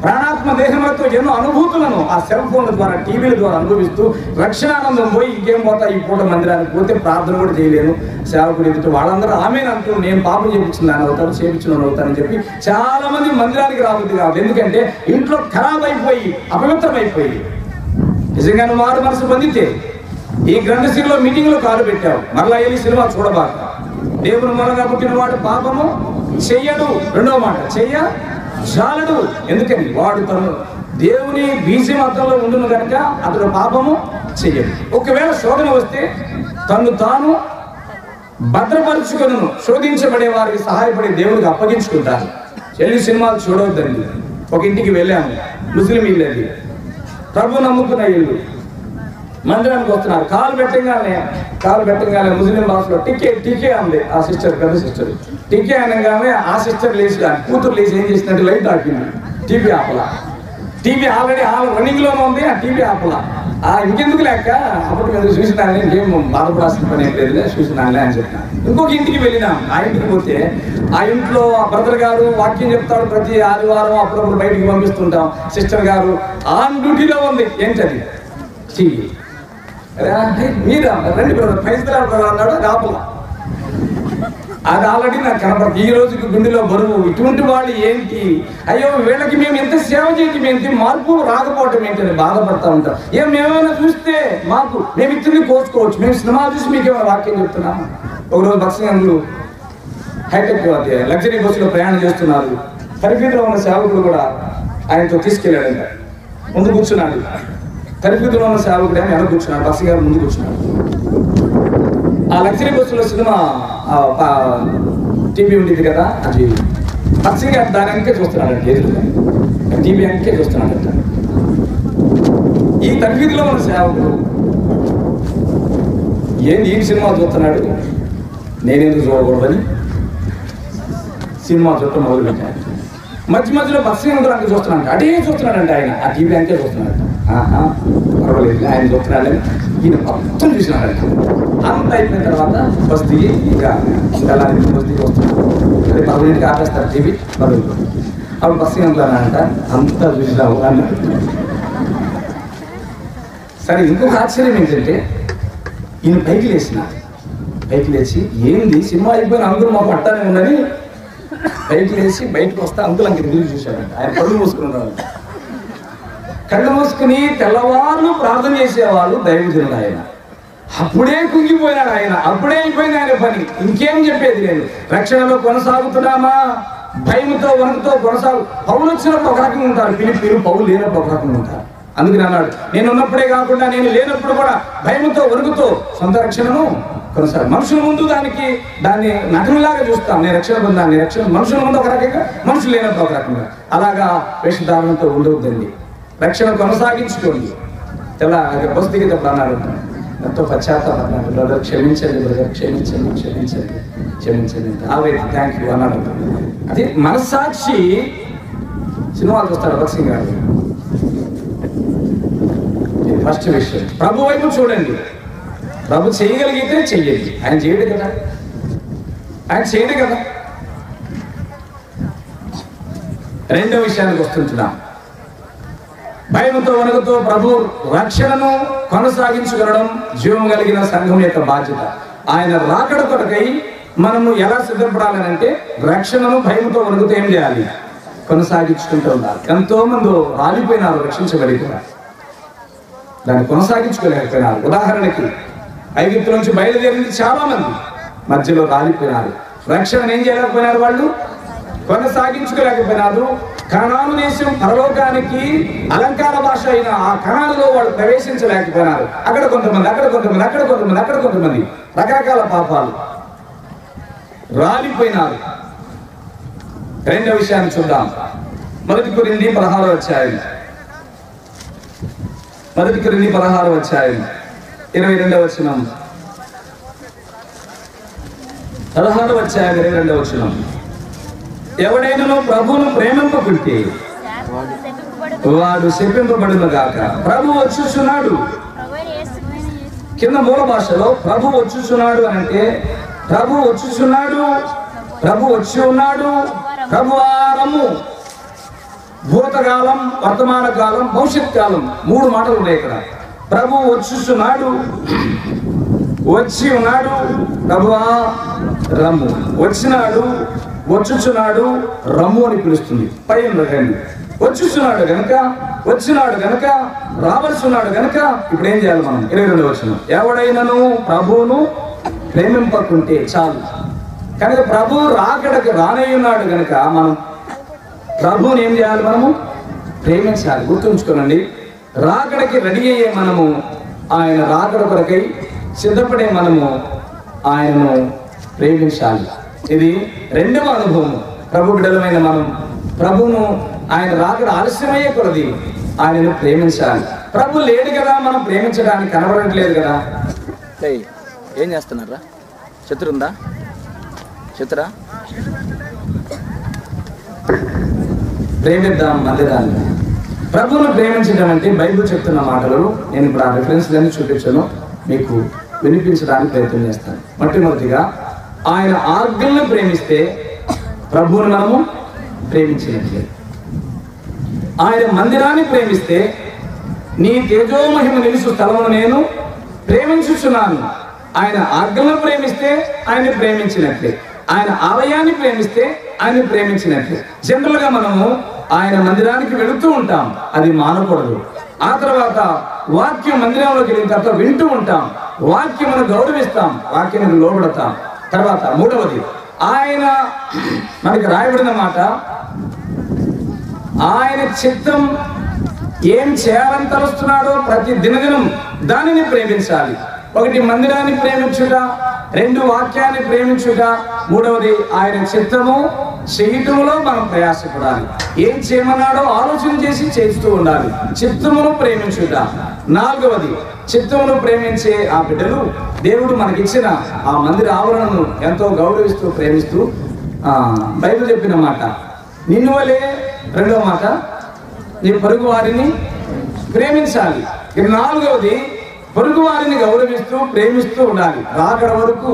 ప్రాణాత్మ దేహంతో ఎన్నో అనుభూతులను ఆ సెల్ ఫోన్ల ద్వారా, టీవీల ద్వారా అనుభవిస్తూ రక్షణ ఆనందం పోయి ఇంకేం పోతా? ఈ పూట మందిరానికి పోతే ప్రార్థన కూడా చేయలేను, సేవకుడు ఎదుటి వాళ్ళందరూ ఆమెనంటూ నేను పాపం చేయించిందని అవుతాను, చేయించిన అవుతానని చెప్పి చాలా మంది మందిరానికి రాబోద్ది కాదు. ఎందుకంటే ఇంట్లో ఖరాబ్ అయిపోయి అపవిత్రమైపోయి. నిజంగా నువ్వు మారు మనసు పొందితే ఈ గ్రంథశిలో మీటింగ్ లో కాలు పెట్టావు, మరలా వెళ్ళి సినిమా చూడబాక. దేవుని మూలంగా పుట్టిన వాడు పాపము చెయ్యడు. 2వ మాట చెయ్యజాలడు. ఎందుకని? వాడు తను దేవుని బీజం అర్థంలో ఉండును కనుక అతడు పాపము చెయ్యడు. ఒకవేళ శోధన వస్తే తను తాను భద్రపరుచుకొను, శోధించబడే వారికి సహాయపడే దేవుడికి అప్పగించుకుంటారు. చెల్లి సినిమాలు చూడవద్దండి. ఒక ఇంటికి వెళ్ళాము, ముస్లిం ఇల్లు అది, ప్రభు నమ్ముకున్న ఇల్లు. మందిరానికి వస్తున్నారు, కాలు పెట్టగానే ముస్లిం భాషలో టికే అంది ఆ సిస్టర్, పెద్ద సిస్టర్. టికే అనగానే ఆ సిస్టర్ లేచి, కూతురు లేచి ఏం చేసినట్టు లైట్ ఆపింది. టీవీ ఆపల, టీవీ ఆల్రెడీ రన్నింగ్ లోనే ఉంది, ఆ టీవీ ఆపల. ఇంకెందుకు లేక అప్పుడు మీరు చూసినానే, ఇంకేం బాధపడాల్సిన పని ఏం లేదు, చూసినానే అని చెప్పిన. ఇంకొక ఇంటికి వెళ్ళినాం. ఆ ఇంటికి పోతే ఆ ఇంట్లో ఆ బ్రదర్ గారు వాక్యం చెప్తాడు, ప్రతి ఆదివారం అప్పుడప్పుడు బయటికి పంపిస్తుంటాం. సిస్టర్ గారు ఆన్ డ్యూటీలో ఉంది. ఏంటది? టీవీ. మీరా రండి బ్రదర్, పైసలు అన్నాడు, ఆపల. అది ఆల్రెడీ నాకు కనపడుతుంది. ఈ రోజుకి గుండెలో బరువు. ఇటువంటి వాళ్ళు ఏంటి, అయ్యో వీళ్ళకి మేము ఎంత సేవ చేయటం ఏంటి, మార్పు రాకపోవటం ఏంటి అని బాధపడతా ఉంటాం. మేమేమైనా చూస్తే మేము ఇచ్చింది కోసుకోవచ్చు, మేము సినిమా చూసి మీకు ఏమైనా వాక్యం చెప్తున్నాము. ఒకరోజు బక్సింగ్ హైటెక్ లగ్జరీ బస్సులో ప్రయాణం చేస్తున్నారు. పరిఫీలో ఉన్న సేవకుడు కూడా ఆయనతో తీసుకెళ్ళాడంట. ముందు కూర్చున్నాడు. పరిఫీలో ఉన్న సేవకుడు ఆయన వెనక కూర్చున్నాడు, బక్సింగ్ గారు ముందు కూర్చున్నాడు. ఆ లగ్జరీ బస్సులో సినిమా టీవీ ఉండేది కదా, అది బక్సింగ్ గారు దాని వెనకే చూస్తున్నాడంట, ఎదురుగా టీవీ వెనకే చూస్తున్నాడంట. ఈ తరగతిలో ఉన్న సేవకుడు ఏంది ఈ సినిమా చూస్తున్నాడు, నేనేందుకు చూడకూడదని సినిమా చూడటం మొదలుపెట్టాడు. మధ్యలో బక్సింగ్ అంతా చూస్తున్నాడు, అదే చూస్తున్నాడంట ఆయన, ఆ టీవీ వెనకే చూస్తున్నాడు. పర్వాలేదు ఆయన చూస్తున్నాడని ఈయన మొత్తం చూసినాడంట. అంత అయిపోయిన తర్వాత బస్ దిగి ఇంకా బస్ దిగి వస్తున్నాడు. అదే 11కి ఆపేస్తారు టీవీ, బదులు అప్పుడు బస్సు అంటానంట, అంతా చూసినావు అన్నాడు. సరే, ఇంకొక ఆశ్చర్యం ఏంటంటే ఈయన పైకి లేచి ఏంది సినిమా అయిపోయిన అంకులు మాకు పట్టానే ఉందని పైకి లేచి బయటకు వస్తే అంకులు అంక తిరిగి చూశాడంట. ఆయన కళ్ళు మూసుకున్నాడు. కళ్ళు మూసుకుని తెల్లవారు ప్రార్థన చేసేవాళ్ళు దైవజనుడు ఆయన. అప్పుడే కుంగిపోయినాడు ఆయన, అప్పుడే అయిపోయింది ఆయన పని. ఇంకేం చెప్పేది లేదు. రక్షణలో కొనసాగుతున్నామా, భయంతో వణుకుతో పౌలు వచ్చినప్పుడు ఒక రకంగా ఉంటారు, పిలిపిలు పౌలు లేనప్పుడు ఒక రకంగా ఉంటారు. అందుకని అన్నాడు, నేను ఉన్నప్పుడే కాకుండా నేను లేనప్పుడు కూడా భయంతో వణుకుతో సొంత రక్షణను కొనసాగు. మనుషుల ముందు దాన్ని నటనలాగా చూస్తాం. నేను రక్షణ పొందాను, మనుషుల ముందు ఒక రకంగా, మనుషులు లేనప్పుడు ఒక రకంగా. అలాగా వేషధారణతో ఉండవద్దండి. రక్షణ కొనసాగించుకోండి. తెలా బస్ దిగేటప్పుడు అన్నాడు, ఎంతో పశ్చాత్తాపడ్డాడు, బ్రదర్ క్షమించండి, థ్యాంక్ యూ అన్నాడు. అది మనస్సాక్షి. సినిమాలు చూస్తాడు బక్సింగ్ గారు. ఫస్ట్ విషయం, ప్రభు వైపు చూడండి. ప్రభు చేయగలిగితే చెయ్యండి, ఆయన చేయడు కదా. రెండో విషయానికి వస్తుంటున్నాం. భయంతో వణుకుతో ప్రభు రక్షణను కొనసాగించగలడం జీవం కలిగిన సంఘం యొక్క బాధ్యత. ఆయన రాకడ కొరకై మనము ఎలా సిద్ధపడాలని అంటే, రక్షణను భయంతో వణుకుతో ఏం చేయాలి, కొనసాగించుకుంటూ ఉండాలి. ఎంతో మంది రాలిపోయినారు రక్షించబడి కూడా, దాన్ని కొనసాగించుకోలేకపోయినారు. ఉదాహరణకి ఐగుప్తు నుంచి బయలుదేరింది చాలా మంది, మధ్యలో రాలిపోయినారు. రక్షణను ఏం చేయలేకపోయినారు, వాళ్ళు కొనసాగించుకోలేకపోయినారు. కనాను దేశం పరలోకానికి అలంకార భాష అయిన ఆ కణాలలో వాళ్ళు ప్రవేశించలేకపోయినారు. అక్కడ కొంతమంది రకరకాల పాపాలు రాలిపోయినారు. రెండో విషయాన్ని చూద్దాం. 1 కొరింథీ 16వ అధ్యాయం 22వ వచనం. 16వ అధ్యాయం 22వ వచనం. ఎవడైనా ప్రభువును ప్రేమింపకుంటే వాడు శపింపబడును గాక. ప్రభు వచ్చుచున్నాడు. కింద మూల భాషలో ప్రభు వచ్చుచున్నాడు అని అంటే, ప్రభు వచ్చుచున్నాడు, ప్రభు వచ్చి ఉన్నాడు, ప్రభువారము. భూతకాలం, వర్తమాన కాలం, భవిష్యత్ కాలం, 3 మాటలు ఉన్నాయి ఇక్కడ. ప్రభు వచ్చుచున్నాడు, వచ్చి ఉన్నాడు, ప్రభువా రమ్ము. వచ్చినాడు, వచ్చుచున్నాడు, రమ్ము అని పిలుస్తుంది. పై రండి. వచ్చుచున్నాడు గనక, వచ్చినాడు గనక, రావాల్సి ఉన్నాడు గనక ఇప్పుడు ఏం చేయాలి మనం? 22వ వచనం. ఎవడైనాను ప్రభువును ప్రేమింపకుంటే చాలు. కనుక ప్రభు రాకడకు రానయ్యున్నాడు గనక మనం ప్రభువుని ఏం చేయాలి? మనము ప్రేమించాలి. గుర్తుంచుకోనండి, రాకడకి రెడీ అయ్యే మనము ఆయన రాకడ కొరకై సిద్ధపడే మనము ఆయనను ప్రేమించాలి. ఇది రెండవ అనుభవం. ప్రభు బిడ్డలమైన మనం ప్రభువును ఆయన రాకడ ఆలస్యమయ్యే కొలది ఆయనను ప్రేమించాలి. ప్రభు లేడు కదా, మనం ప్రేమించడానికి కనబడట్లేదు కదా. ఏం చేస్తున్నారా? చతురుందా? చతురా ప్రేమిద్దాం మందిరాన్ని. ప్రభువును ప్రేమించడం అంటే బైబిల్ చెప్తున్న మాటలు నేను ఇప్పుడు ఆ రిఫరెన్స్లన్నీ చూపించాను, మీకు వినిపించడానికి ప్రయత్నం చేస్తాను. మొట్టమొదటిగా ఆయన ఆజ్ఞలను ప్రేమిస్తే ప్రభువును మనము ప్రేమించినట్లే. ఆయన మందిరాన్ని ప్రేమిస్తే నీ తేజోమహిమ నిలుసు స్థలమును నేను ప్రేమించుచున్నాను. ఆయన ఆజ్ఞలను ప్రేమిస్తే ఆయన ప్రేమించినట్లే. ఆయన ఆలయాన్ని ప్రేమిస్తే ఆయన ప్రేమించినట్లే. జనరల్ గా మనము ఆయన మందిరానికి వెళుతూ ఉంటాం, అది మానకూడదు. ఆ తర్వాత వాక్యం మందిరంలోకి వెళ్ళిన తర్వాత వింటూ ఉంటాం, వాక్యమును గౌరవిస్తాం, వాక్యమును లోబడతాం. తర్వాత మూడవది, ఆయన మనకి రాయబడిన మాట, ఆయన చిత్తం ఏం చేయాలని తలుస్తున్నాడో ప్రతి దినదినం దానిని ప్రేమించాలి. ఒకటి మందిరాన్ని ప్రేమించుట, రెండు వాక్యాన్ని ప్రేమించుట, మూడవది ఆయన చిత్తము చేయటములో మనం ప్రయాసపడాలి. ఏం చేయమన్నాడో ఆలోచన చేసి చేస్తూ ఉండాలి, చిత్తమును ప్రేమించుట. నాలుగవది, చిత్తమును ప్రేమించే ఆ బిడ్డలు దేవుడు మనకిచ్చిన ఆ మందిర ఆవరణను ఎంతో గౌరవిస్తూ ప్రేమిస్తూ బైబిల్ చెప్పిన మాట నిన్ను వలే, రెండవ మాట నీ పొరుగు వారిని ప్రేమించాలి. ఇది నాలుగవది, పొరుగు వారిని గౌరవిస్తూ ప్రేమిస్తూ ఉండాలి. రాకడ వరకు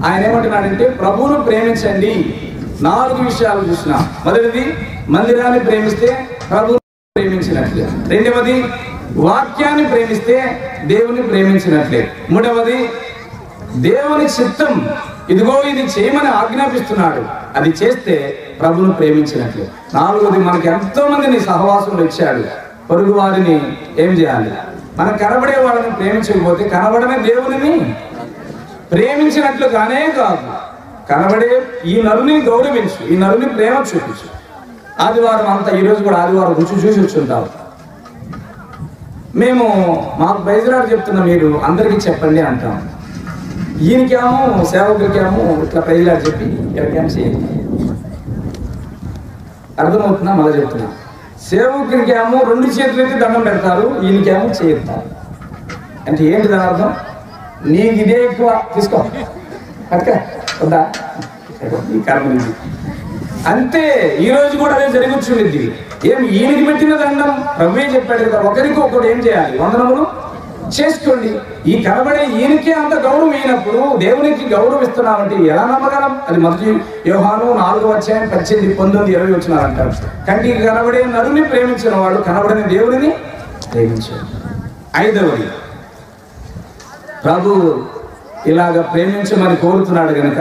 ఆయన ఏమంటున్నాడంటే ప్రభువును ప్రేమించండి. 4 విషయాలు చూసినా. మొదటిది, మందిరాన్ని ప్రేమిస్తే ప్రభువును ప్రేమించినట్లే. రెండవది, వాక్యాన్ని ప్రేమిస్తే దేవుని ప్రేమించినట్లే. మూడవది, దేవుని చిత్తం ఇదిగో ఇది చేయమని ఆజ్ఞాపిస్తున్నాడు, అది చేస్తే ప్రభువును ప్రేమించినట్లే. నాలుగవది, మనకి ఎంతో మందిని సహవాసంలో ఇచ్చాడు, పొరుగు వారిని ఏం చేయాలి? మనం కనబడే వాళ్ళని ప్రేమించకపోతే కనబడమే దేవుని ప్రేమించినట్లు కానే కాదు. కనబడే ఈ నరుని గౌరవించు, ఈ నరుని ప్రేమ చూపించు. ఆదివారం అంతా, ఈరోజు కూడా ఆదివారం రుచి చూసి వచ్చుంటావు. మేము మాకు బైజరాడు చెప్తున్న మీరు అందరికీ చెప్పండి అంటాం. ఈయనకేమో సేవకులకేమో ఇట్లా ప్రైజ్లాడు చెప్పి ఎవరికేమో చేయండి. అర్థమవుతున్నా? మళ్ళీ చెప్తున్నా. సేవకునికేమో 2 చేతులు ఎత్తి దండం పెడతారు, ఈయనకేమో చేయిస్తారు. అంటే ఏంటి దాని అర్థం? నీకు ఇదే ఎక్కువ, తీసుకో అక్క వద్దా ఈ కర్మ ఇది అంతే. ఈ రోజు కూడా అదే జరుగుతుంది. ఏం ఈయనకి పెట్టిన దండం ప్రభువే చెప్పాడు కదా, ఒకరికి ఒకటి ఏం చేయాలి? వందనములు చేసుకోండి. ఈ కనబడే ఈయనకే అంత గౌరవం అయినప్పుడు దేవునికి గౌరవిస్తున్నామంటే ఎలా నమ్మగలం? అది మొదటి యోహాను 4:18-19-20 వచ్చినారంటారు. కంటికి కనబడే నరుని ప్రేమించిన వాడు కనబడని దేవుడిని ప్రేమించాడు. ఐదవది, ప్రభు ఇలాగ ప్రేమించమని కోరుతున్నాడు కనుక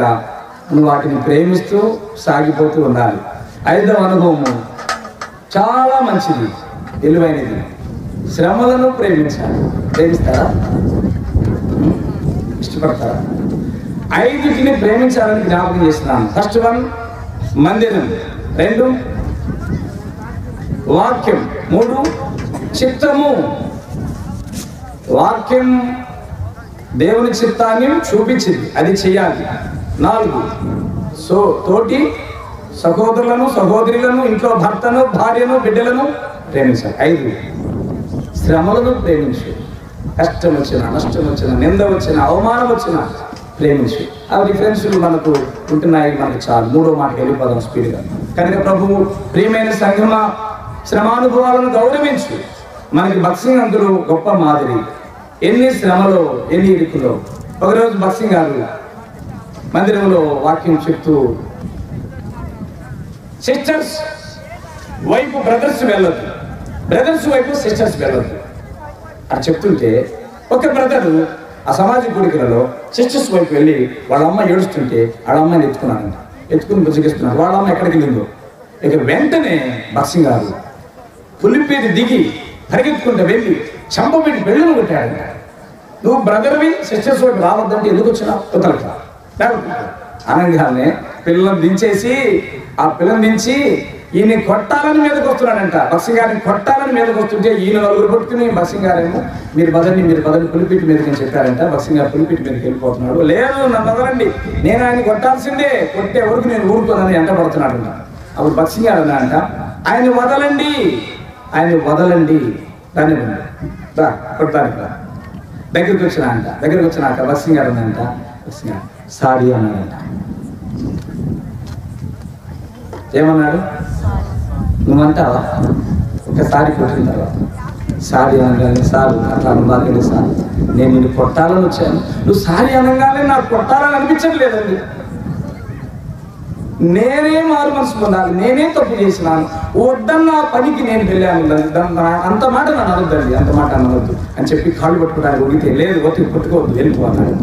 నువ్వు వాటిని ప్రేమిస్తూ సాగిపోతూ ఉండాలి. 5వ అనుభవము చాలా మంచిది, విలువైనది. శ్రమలను ప్రేమించాలి. ప్రేమిస్తారా? ఇష్టపడతారా? 5టిని ప్రేమించాలని జ్ఞాపకం చేస్తున్నాను. ఫస్ట్ 1 మందిరం, 2 వాక్యం, 3 చిత్తము. వాక్యం దేవుని చిత్తాన్ని చూపించింది, అది చెయ్యాలి. 4 తోటి సహోదరులను సహోదరులను, ఇంట్లో భర్తను భార్యను బిడ్డలను ప్రేమించాలి. 5 శ్రమలను ప్రేమించు. కష్టం వచ్చినా, నష్టం వచ్చినా, నింద వచ్చినా, అవమానం వచ్చినా ప్రేమించు. ఆ రిఫరెన్సులు మనకు ఉంటున్నాయి, మనకు చాలు. 3వ మాటకి వెళ్ళిపోదాం స్పీడ్గా. కనుక ప్రభువు ప్రియమైన సంఘమా, శ్రమానుభవాలను గౌరవించు. మనకి బక్సింగ్ అందులో గొప్ప మాదిరి. ఎన్ని శ్రమలో, ఎన్ని ఇరుకులో. ఒకరోజు బక్సింగ్ గారు మందిరంలో వాక్యం చెప్తూ, సిస్టర్స్ వైపు బ్రదర్స్ వెళ్ళొద్దు, బ్రదర్స్ వైపు సిస్టర్స్ వెళ్ళొద్దు అని చెప్తుంటే, ఒక బ్రదరు ఆ సమాజ కూడికలలో సిస్టర్స్ వైపు వెళ్ళి వాళ్ళ అమ్మ ఏడుస్తుంటే వాళ్ళ అమ్మాయిని ఎత్తుకుని బుజ్జగిస్తున్నాడు. వాళ్ళ అమ్మ ఎక్కడికి వెళ్ళిందో. ఇక వెంటనే బక్సింగ్ గారు పులిపేది దిగి పరిగెత్తుకుంటూ వెళ్ళి చంపబెట్టి బెళ్ళను కొట్టాడు. నువ్వు బ్రదర్వి, సిస్టర్స్ వైపు రావద్దంటే ఎందుకు వచ్చినా అనగానే పిల్లలను దించేసి, ఆ పిల్లని దించి ఈయన కొట్టాలని మీదకి వస్తున్నాడంట. బక్సింగ్ గారిని కొట్టాలని మీదకి వస్తుంటే ఈయన నలుగురు కొట్టుకుని బక్సింగ్ గారేమో మీరు బదండి పులిపీటి మీదకి అని చెప్పారంట. బక్సింగ్ గారు పులిపీటి మీదకి వెళ్ళిపోతున్నాడు. లేదు, నన్ను వదలండి, నేను ఆయన కొట్టాల్సిందే, కొట్టే వరకు నేను ఊరుకోనని ఎంట పడుతున్నాడు. అప్పుడు బక్సింగ్ గారు అన్నాడంట, ఆయన వదలండి దాన్ని రా కొట్టానికి రా. దగ్గరికి వచ్చినాక బక్సింగ్ గారు అన్నాడంట, బక్సింగ్ గారు సారీ అన్నాడంట. ఏమన్నాడు? నువ్వంటావా? ఒకసారి కొట్టిన తర్వాత సారీ అనగానే సారు అట్లా అనుభాగండి సార్, నేను నిన్ను కొట్టాలని వచ్చాను, నువ్వు సారీ అనగానే నాకు కొట్టాలని అనిపించట్లేదండి, నేనే మారు మనసు పొందాలి, నేనే తప్పు చేసినాను, వద్దన్న పనికి నేను వెళ్ళాను, అంత మాట నన్ను అనొద్దండి, అంత మాట అనవద్దు అని చెప్పి కాళ్ళు పట్టుకోవడానికి ఒగితే లేదు, ఒత్తిడి పట్టుకోవద్దు, వెళ్ళిపోన్నాడు.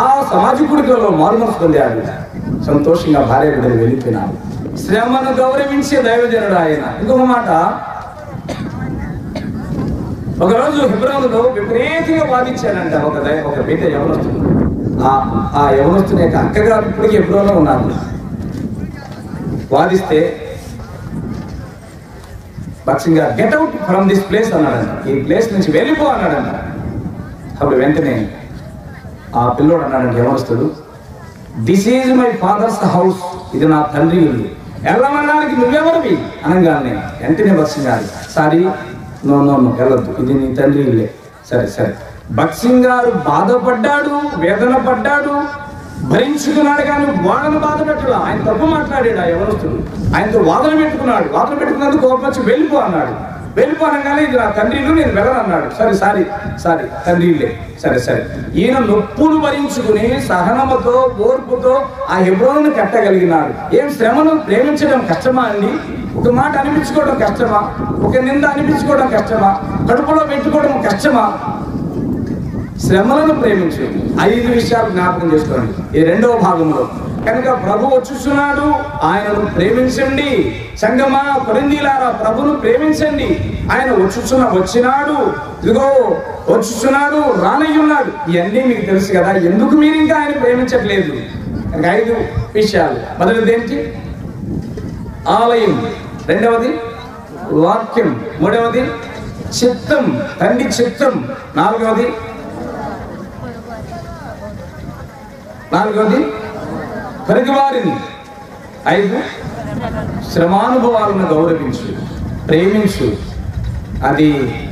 ఆ సమాజకుడిలో మారు మనసు పొందాడు. సంతోషంగా భార్య బిడ్డలు వెళ్ళిపోయినాడు. శ్రమను గౌరవించే దైవజనుడు ఆయన. ఇంకొక మాట, ఒకరోజు హెబ్రోనులో విపరీతంగా వాదించాడంట ఒక బిడ్డ యవనస్తుడు. ఆ యవనస్తుని యొక్క అక్కగారు ఇప్పటికీ హెబ్రోన్లో ఉన్నారు. వాదిస్తే బక్సింగ్ గారు get out from this place అన్నాడంట, ఈ ప్లేస్ నుంచి వెళ్ళిపో అన్నాడంట. అప్పుడు వెంటనే ఆ పిల్లోడు అన్నాడంట యవనస్తుడు, this is my father's house, ఇది నా తండ్రి ఇల్లు, వెళ్ళమనడానికి నువ్వెవరివి అనగానే వెంటనే బక్సింగ్ గారు సారీ నో వెళ్ళొద్దు, ఇది నీ తండ్రి ఇల్లే. సరే. బక్సింగ్ గారు బాధపడ్డాడు, వేదన పడ్డాడు, భరించుకున్నాడు, కానీ వాదన బాధ పెట్టాడు. ఆయన తప్పు మాట్లాడాడు ఆ యవనస్తుడు, ఆయనతో వాదన పెట్టుకున్నందుకు కోపం వచ్చి వెళ్ళిపో అన్నాడు. వెళ్ళిపోనగానే ఇది నా తండ్రి ఇల్లు, నేను వెళ్ళనన్నాడు. సారీ తండ్రి ఇల్లే. సరే. ఈయన నొప్పులు భరించుకుని సహనముతో ఓర్పుతో ఆ హెబ్రోనును కట్టగలిగినాడు. ఏం శ్రమను ప్రేమించడం కష్టమా అండి? ఒక మాట అనిపించుకోవడం కష్టమా? ఒక నింద అనిపించుకోవడం కష్టమా? కడుపులో పెట్టుకోవడం కష్టమా? శ్రమలను ప్రేమించు. 5 విషయాలు జ్ఞాపకం చేసుకోండి ఈ 2వ భాగంలో. కనుక ప్రభు వచ్చుచున్నాడు, ఆయనను ప్రేమించండి. సంగమా కొరింథీయులారా, ప్రభును ప్రేమించండి. ఆయన వచ్చినాడు, ఇదిగో వచ్చుచున్నాడు, రానయ్యున్నాడు. ఇవన్నీ మీకు తెలుసు కదా, ఎందుకు మీరు ఇంకా ఆయన ప్రేమించట్లేదు? 5 విషయాలు. మొదటిది ఏంటి? ఆలయం. 2వది వాక్యం. 3వది చిత్తం, తండ్రి చిత్తం. 4వది పొరుగువారిని. 5 శ్రమానుభవాలను గౌరవించు, ప్రేమించు. అది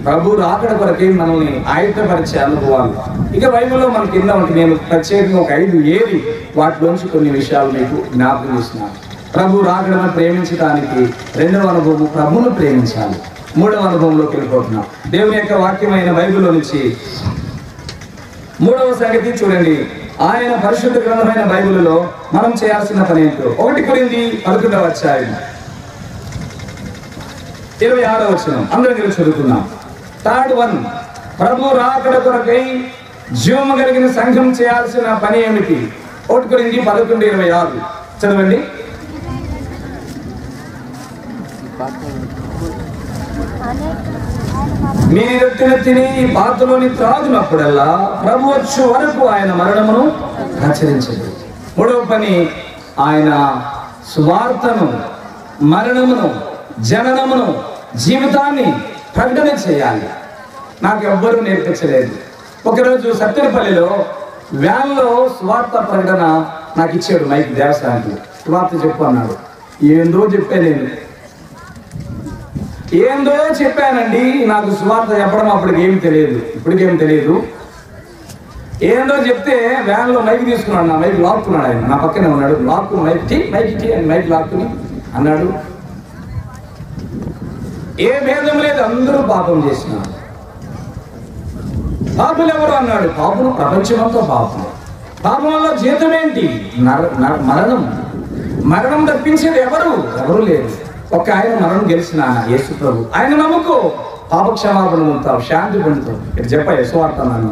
ప్రభు రాకడ కొరకే మనల్ని ఆయుధపరిచే అనుభవాలు. ఇక బైబిల్లో మనకి కింద ఉంటే నేను ప్రత్యేకంగా ఒక 5 ఏరి వాటిలోంచి కొన్ని విషయాలు మీకు జ్ఞాపకం చేస్తున్నాను. ప్రభు రాకడను ప్రేమించడానికి 2వ అనుభవం ప్రభువును ప్రేమించాలి. 3వ అనుభవంలోకి వెళ్ళిపోతున్నాం. దేవుని యొక్క వాక్యమైన బైబిల్లో నుంచి 3వ సంగతి చూడండి. ఆయన పరిశుద్ధ గ్రంథమైన బైబిల్లో మనం చేయాల్సిన పని ఏంటో. 1 కొరింథీ 11వ అధ్యాయం 26వ వచనం అందరం కలిసి చదువుకుందాం. థర్డ్ వన్, ప్రభు రాకడ కొరకై జీవము కలిగిన సంఘం చేయాల్సిన పని ఏమిటి? 1 కొరింథీ 11:26 చదవండి. మీరు తిని పాత్రలోని త్రాగునప్పుడల్లా ప్రభు వచ్చు వరకు ఆయన మరణమును ఆచరించండి. 3వ పని, ఆయన సువార్తను, మరణమును, జననమును, జీవితాన్ని ప్రకటన చేయాలి. నాకు ఎవ్వరూ నేర్పించలేదు. ఒకరోజు సత్తెనపల్లిలో వ్యాన్లో సువార్త ప్రకటన నాకు ఇచ్చాడు మైక్ దేవస్థానానికి. సువార్త చెప్పు అన్నాడు. ఏందో చెప్పానండి. నాకు సువార్త చెప్పడం అప్పటికి ఏమి తెలియదు, ఇప్పటికేమి తెలియదు. ఏందో చెప్తే వ్యాన్లో మైక్ తీసుకున్నాడు. నా మైక్ లాక్కున్నాడు. ఆయన నా పక్కనే ఉన్నాడు. మైక్ లాక్కుని అన్నాడు, ఏ భేదం లేదు, అందరూ పాపం చేసినారు. పాపులు ఎవరు అన్నాడు. పాపులు ప్రపంచమంతా పాపం. పాపం వల్ల జీతం ఏంటి? మరణం తప్పించేది ఎవరు లేరు. ఒక ఆయన మరణం గెలిచిన యేసు ప్రభు. ఆయన నమ్ముకో, పాపక్షమాపణ పొందుతావు, శాంతి పొందుతావు. ఇటు చెప్ప సువార్త అన్నాను.